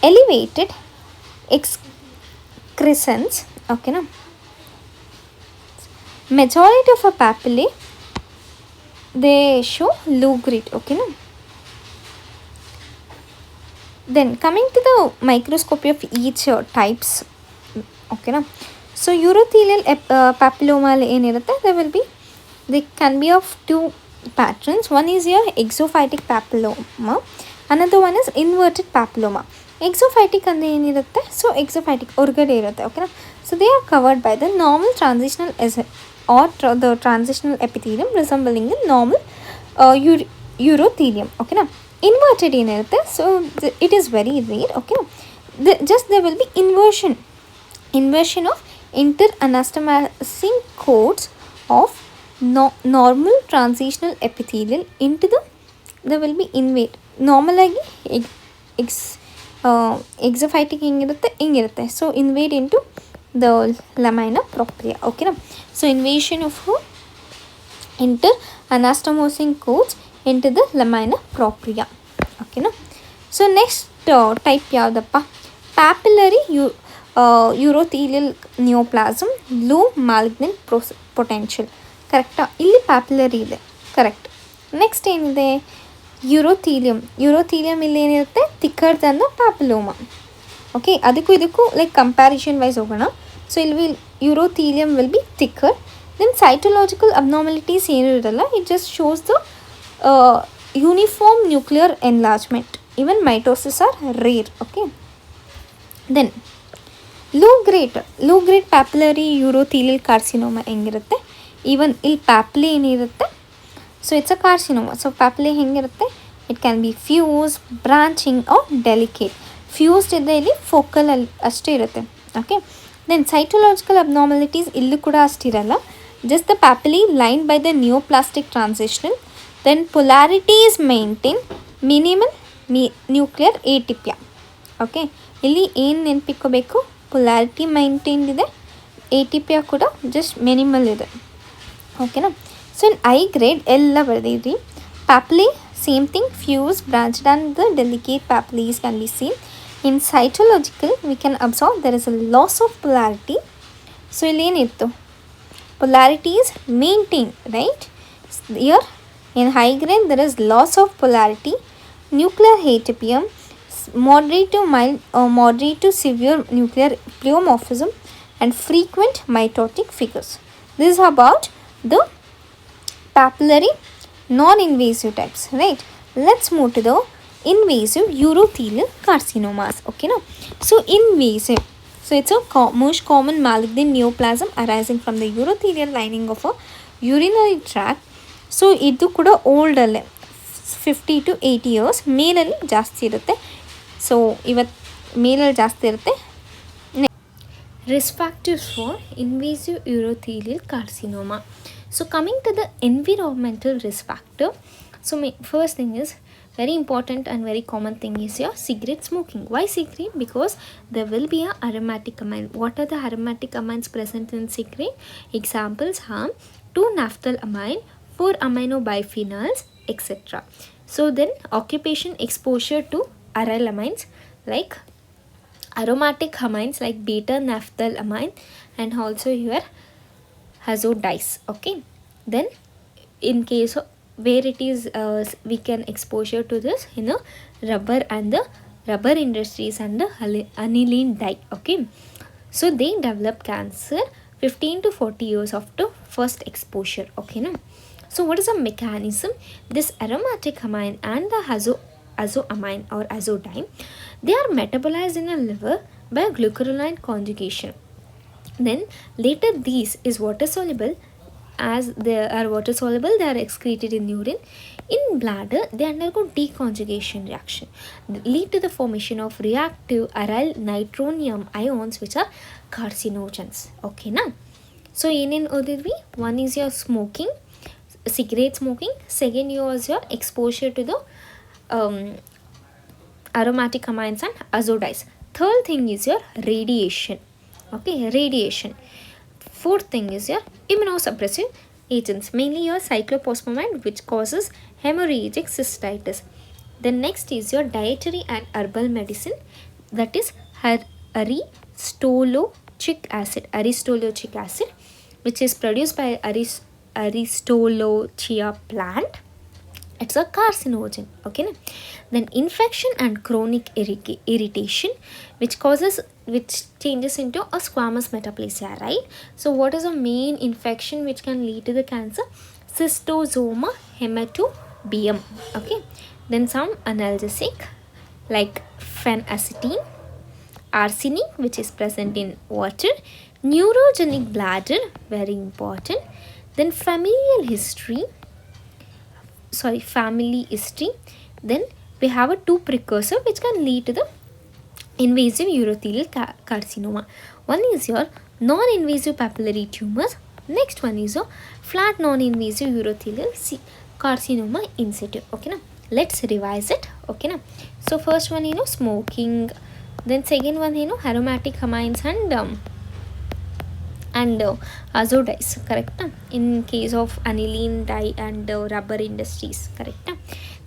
[SPEAKER 2] elevated excrescences, ಓಕೆನಾ. Majority of a papillae they show low grade, ಓಕೆನಾ. Then coming to the microscopy of each types, ಓಕೆನಾ. So urothelial ಪ್ಯಾಪಿಲೋಮಲ್ಲಿ ಏನಿರುತ್ತೆ? They can be of 2 patterns. One is your exophytic papilloma, another one is inverted papilloma. Exophytic ಅಂದರೆ ಏನಿರುತ್ತೆ? So exophytic ಹೊರಗಡೆ ಇರುತ್ತೆ, ಓಕೆನಾ. So they are covered by the normal transitional or the transitional epithelium resembling in normal urothelium, ಓಕೆನಾ. Inverted ಏನಿರುತ್ತೆ? So it is very rare, ಓಕೆನಾ. Just they will be inversion of inter-anastomosing codes of normal transitional epithelial into the, there will be invade. Normal ಆಗಿ exophytic ಹಿಂಗಿರುತ್ತೆ. So invade into the lamina propria, ಓಕೆನಾ. So invasion of inter-anastomosing codes into the lamina propria, ಓಕೆನಾ. So next type ಯಾವುದಪ್ಪ? Papillary urothelial neoplasm low malignant potential. ಕರೆಕ್ಟಾ? ಇಲ್ಲಿ ಪ್ಯಾಪಿಲರಿ ಇದೆ, correct. Next ಏನಿದೆ? Urothelium ಇಲ್ಲಿ ಏನಿರುತ್ತೆ? Thicker than the papilloma. Okay, ಅದಕ್ಕೂ ಇದಕ್ಕೂ ಲೈಕ್ ಕಂಪ್ಯಾರಿಷನ್ ವೈಸ್ ಹೋಗೋಣ. ಸೊ ಇಲ್ಲಿ urothelium will be thicker. Then cytological abnormalities ಏನೂ ಇರಲ್ಲ. It just shows the uniform nuclear enlargement. Even mitosis are rare. Okay, then low grade papillary urothelial carcinoma ಹೆಂಗಿರುತ್ತೆ? Even ಇಲ್ಲಿ papillae ಏನಿರುತ್ತೆ? So it's a carcinoma. So papillae ಹೆಂಗಿರುತ್ತೆ? It can be fuse, branching or delicate. Fused ಇದೆ, ಇಲ್ಲಿ focal ಅಲ್ಲಿ ಅಷ್ಟೇ ಇರುತ್ತೆ. Okay, then cytological abnormalities ಇಲ್ಲೂ ಕೂಡ ಅಷ್ಟಿರಲ್ಲ. Just the papillae lined by the neoplastic transitional. Then polarity is maintain, minimal nuclear atypia. Okay, ಇಲ್ಲಿ ಏನು ನೆನಪಿಕ್ಕೋಬೇಕು? ಪೊಲಾರಿಟಿ ಮೈಂಟೈನ್ಡ್ ಇದೆ, ಏಟಿಪಿಯಾ ಕೂಡ ಜಸ್ಟ್ ಮಿನಿಮಲ್ ಇದೆ. ಓಕೆನಾ? ಸೊ ಇನ್ ಐ ಗ್ರೇಡ್ ಎಲ್ಲ ಬರೆದಿದ್ರಿ. Papillae same thing, fuse, branched and the delicate papillae can be seen. In cytological we can observe there is a loss of polarity. So ಇಲ್ಲಿ ಏನಿತ್ತು? polarity is maintained, right? Here in high grade there is loss of polarity, nuclear atypium, moderate to severe nuclear pleomorphism, and frequent mitotic figures. This is about the papillary non-invasive types, right? Let's move to the invasive urothelial carcinomas. Okay, now so invasive. So it's a most common malignant neoplasm arising from the urothelial lining of a urinary tract. So ಇದು ಕೂಡ ಓಲ್ಡಲ್ಲೇ 50 to 80 years ಮೇಲಲ್ಲಿ ಜಾಸ್ತಿ ಇರುತ್ತೆ. So ಇವತ್ತು ಮೇಲಲ್ಲಿ ಜಾಸ್ತಿ ಇರುತ್ತೆ. Risk factors for invasive urothelial carcinoma. So coming to the environmental risk factor. So first thing is very important and very common thing is your cigarette smoking. Why cigarette? Because there will be a aromatic amine. What are the aromatic amines present in cigarette? Examples are 2 naphthylamine, 4 amino biphenyls, etc. So then occupation exposure to aryl amines like aromatic amines like beta naphthylamine and also your azodice. Okay, then in case of where it is we can exposure to this in a rubber and the rubber industries and the aniline dye. Okay, so they develop cancer 15 to 40 years after first exposure. Okay, now so what is the mechanism? This aromatic amine and the azoamine or azodine, they are metabolized in the liver by glucuronide conjugation. Then later these is water soluble. As they are water soluble, they are excreted in urine. In bladder, they undergo deconjugation reaction, lead to the formation of reactive aryl nitronium ions which are carcinogens. Okay, now so in odidvi, one is your smoking, cigarette smoking. Second is your exposure to the aromatic amines and azodice. Third thing is your radiation. Okay, radiation. Fourth thing is your immunosuppressive agents, mainly your cyclophosphamide which causes hemorrhagic cystitis. The next is your dietary and herbal medicine, that is aristolochic acid which is produced by Aristolochia plant. It's a carcinogen. Okay, then infection and chronic irritation which changes into a squamous metaplasia, right? So what is the main infection which can lead to the cancer? Cystosoma hematobium. Okay, then some analgesic like phenacetine, arsenic which is present in water, neurogenic bladder, very important. Then family history. Then we have a 2 precursor which can lead to the invasive urothelial carcinoma. One is your non-invasive papillary tumors. Next one is your flat non-invasive urothelial carcinoma in situ. Okay, now let's revise it. Okay, now so first one smoking. Then second one aromatic amines and azodice, correct? In case of aniline dye and rubber industries, correct?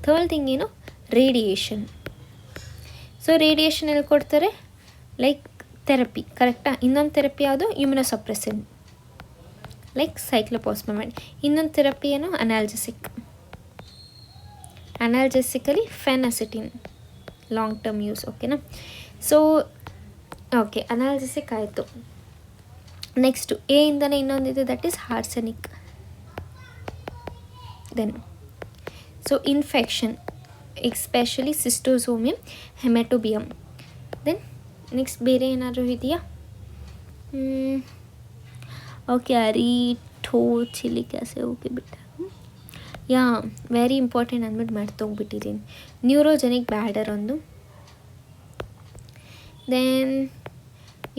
[SPEAKER 2] Third thing radiation. So radiation elli kodtare like therapy ಕರೆಕ್ಟಾ. ಇನ್ನೊಂದು therapy ಯಾವುದು, ಇಮ್ಯುನೋಸಪ್ರೆಸೆಂಟ್ like ಸೈಕ್ಲೋಪಾಸ್ಮೈಡ್. ಇನ್ನೊಂದು therapy ಏನು, analgesically phenacetin long term use. ಓಕೆನಾ. So okay, analgesic ಆಯಿತು. Next ಎ ಇಂದನೇ ಇನ್ನೊಂದಿದೆ, that is arsenic. Then so infection, especially Schistosoma haematobium. Then next ಬೇರೆ ಏನಾದರೂ ಇದೆಯಾ? Okay, ಅರಿಥೋಚಿಲಿಕ್ acid. ಓಕೆ ಬಿಟ್ಟ. ಯಾ, ವೆರಿ ಇಂಪಾರ್ಟೆಂಟ್ ಅಂದ್ಬಿಟ್ಟು ಮಾಡ್ತೋಗ್ಬಿಟ್ಟಿದ್ದೀನಿ. ನ್ಯೂರೋಜೆನಿಕ್ ಬ್ಯಾಡರ್ ಒಂದು. Then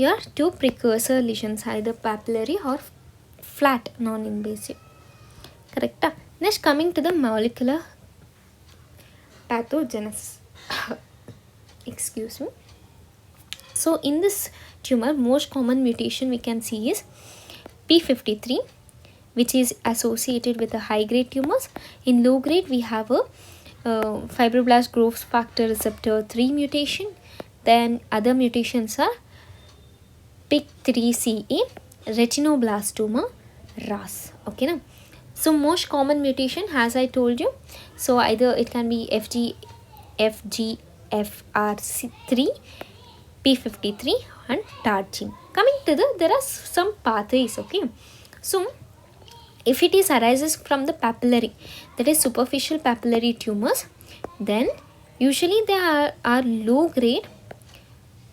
[SPEAKER 2] your two precursor lesions, either papillary or flat non-invasive. Correcta. Next, coming to the molecular pathogenesis. Excuse me. So in this tumor, most common mutation we can see is P53, which is associated with the high grade tumors. In low grade we have a fibroblast growth factor receptor 3 mutation. Then other mutations are PIK3CA, retinoblastoma, RAS. Okay, now so most common mutation, as I told you, so either it can be FGFR3, P53 and TART gene. Coming to there are some pathways. Okay, so if it is arises from the papillary, that is superficial papillary tumors, then usually they are low grade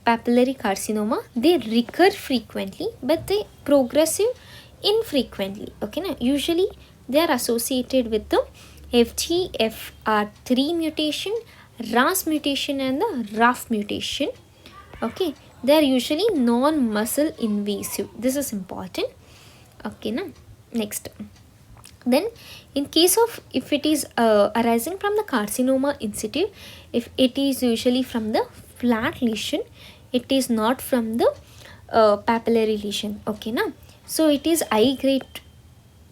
[SPEAKER 2] papillary carcinoma. They recur frequently but they progressive infrequently. Okay, now usually they are associated with the FGFR3 mutation, RAS mutation and the RAF mutation. Okay, they are usually non-muscle invasive. This is important. Okay, now next, then in case of if it is arising from the carcinoma in situ, if it is usually from the flat lesion, it is not from the papillary lesion. Okay, now so it is high grade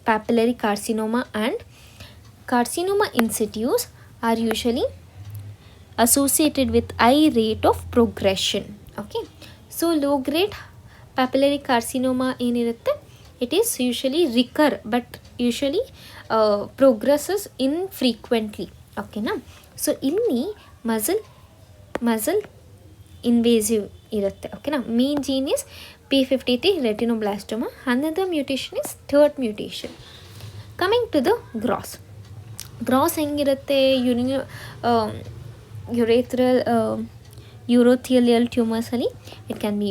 [SPEAKER 2] papillary carcinoma, and carcinoma in situ are usually associated with high rate of progression. Okay, so low grade papillary carcinoma ಏನಿರುತ್ತೆ, it is usually recur but usually progresses infrequently. Okay na. So ಇಲ್ಲಿ muscle invasive ಇರುತ್ತೆ. Okay ನಾ. Main gene is P53 retinoblastoma. Another mutation is third mutation. Coming to the gross ಹೆಂಗಿರುತ್ತೆ, urothelial tumors ಅಲ್ಲಿ it can be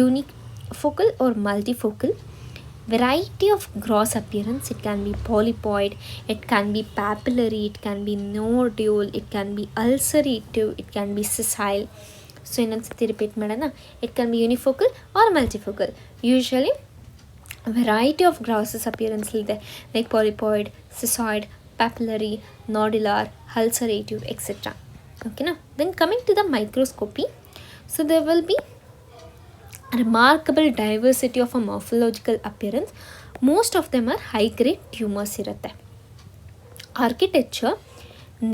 [SPEAKER 2] unifocal or multifocal. Variety of gross appearance, it can be polypoid, it can be papillary, it can be nodule, it can be ulcerative, it can be sessile. So ಇನ್ನೊಂದ್ಸತಿ repeat ಮಾಡೋಣ. It can be unifocal or multifocal. Usually variety of gross appearance ಇದೆ, like polypoid, sessioid, papillary, nodular, ulcerative, etc. Okay na. Then coming to the microscopy, so there will be remarkable diversity of a morphological appearance. Most of them are high grade tumors ಇರುತ್ತೆ. Architecture,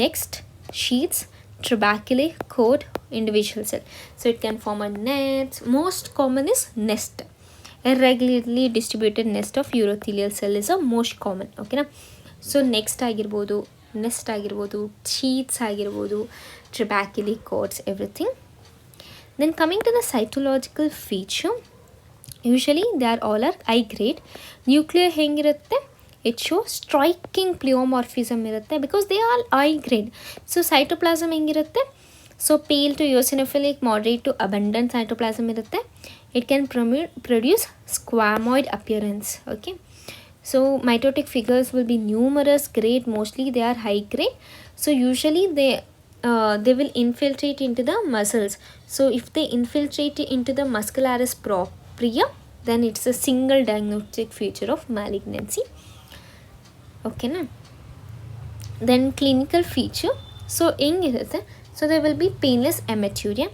[SPEAKER 2] next, sheets, trabeculae, cord, individual cell. So it can form a net. Most common is nest. Irregularly distributed nest of urothelial cell is a most common. Okay na. So next ಆಗಿರ್ಬೋದು, nest ಆಗಿರ್ಬೋದು, sheets ಆಗಿರ್ಬೋದು, trabeculae, cords, everything. Then coming to the cytological feature, usually they are all are high grade. Nuclear ಹೆಂಗಿರುತ್ತೆ, it shows striking pleomorphism ಇರುತ್ತೆ because they are high grade. So cytoplasm ಹೆಂಗಿರುತ್ತೆ, so pale to eosinophilic, moderate to abundant cytoplasm ಇರುತ್ತೆ. It can produce squamoid appearance. Okay, so mitotic figures will be numerous grade, mostly they are high grade. So usually they will infiltrate into the muscles. So if they infiltrate into the muscularis propria, then it's a single diagnostic feature of malignancy. Okay na. Then clinical feature, so ಹೆಂಗಿರುತ್ತೆ, so there will be painless hematuria,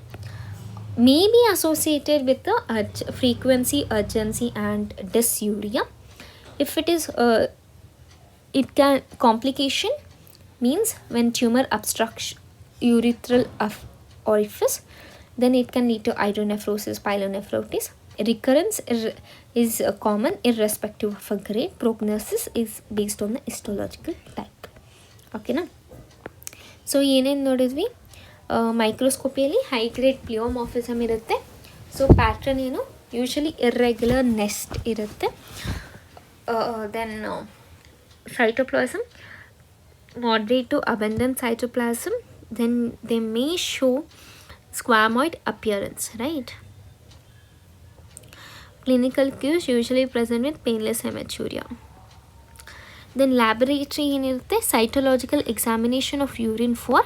[SPEAKER 2] may be associated with the frequency, urgency and dysuria. If it is it can complication means when tumor obstruction urethral orifice,
[SPEAKER 1] then it can lead to hydronephrosis, pyelonephritis. Recurrence is common irrespective of a grade. Prognosis is based on the histological type. ಓಕೆನಾ. So ಏನೇನು ನೋಡಿದ್ವಿ, ಮೈಕ್ರೋಸ್ಕೋಪಿಯಲ್ಲಿ high grade pleomorphism ಇರುತ್ತೆ. So pattern ಏನು, usually irregular nest ಇರುತ್ತೆ. Then cytoplasm, moderate to abundant cytoplasm, then they may show squamoid appearance, right? Clinical cues usually present with painless hematuria. Then laboratory ಏನಿರುತ್ತೆ, cytological examination of urine for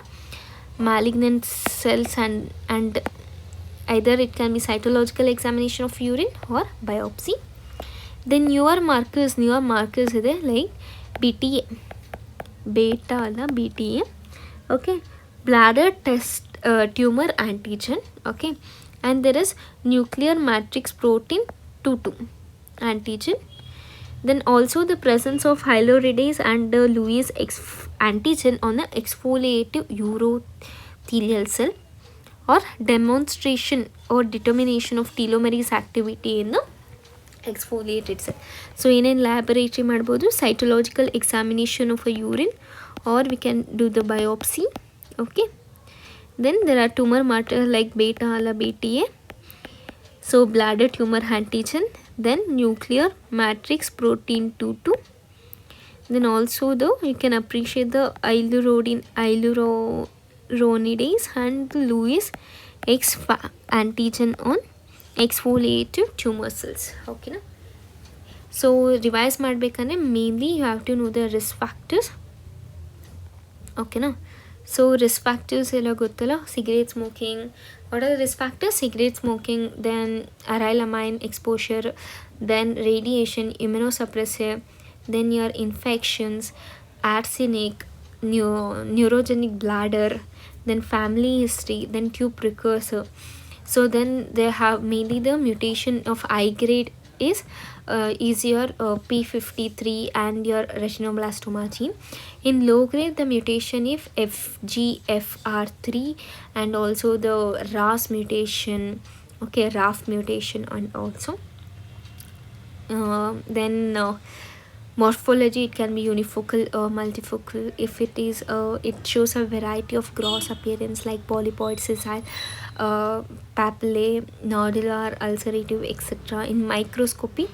[SPEAKER 1] malignant cells and either it can be cytological examination of urine or biopsy. Then newer markers ಇದೆ like BTA, beta ಅಲ್ಲ BTA, okay, bladder test tumor antigen, okay, and there is nuclear matrix protein 22 antigen. Then also the presence of hyaluronidase and Lewis antigen on the exfoliative urothelial cell, or demonstration or determination of telomerase activity in the exfoliated cell. So in laboratory ಮಾಡ್ಬೋದು cytological examination of a urine, or we can do the biopsy, okay. Then there are tumor markers like beta or BTA, so bladder tumor antigen, then nuclear matrix protein 22. Then also though you can appreciate the hyaluronidase and Lewis X antigen on exfoliative tumor cells, okay na. So revise ಮಾಡಬೇಕಂದ್ರೆ mainly you have to know the risk factors, okay na. So risk factors ಎಲ್ಲ ಗೊತ್ತಲ್ಲ, cigarette smoking. What are the risk factors? Cigarette smoking, then aryl amine exposure, then radiation, immunosuppressive, then your infections, arsenic, neurogenic bladder, then family history, then tube precursor. So then they have mainly the mutation of high grade is your P53 and your retinoblastoma gene. In low grade the mutation is FGFR3 and also the RAS mutation, okay, RAF mutation, and also then morphology, it can be unifocal or multifocal. If it is it shows a variety of gross appearance like polypoid, sessile, papillae, nodular, ulcerative, etc. In microscopy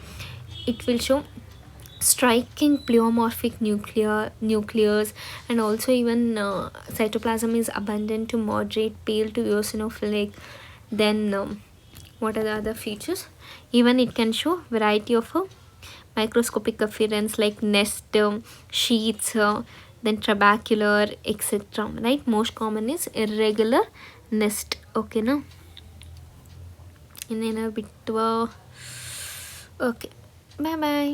[SPEAKER 1] it will show striking pleomorphic nucleus, and also even cytoplasm is abundant to moderate pale to eosinophilic. Then what are the other features? Even it can show variety of microscopic appearance like nest, sheets, then trabecular, etc. Right? Most common is irregular nest, okay na. ಇನ್ನೇನೋ ಬಿಟ್ಟು, okay, bye bye.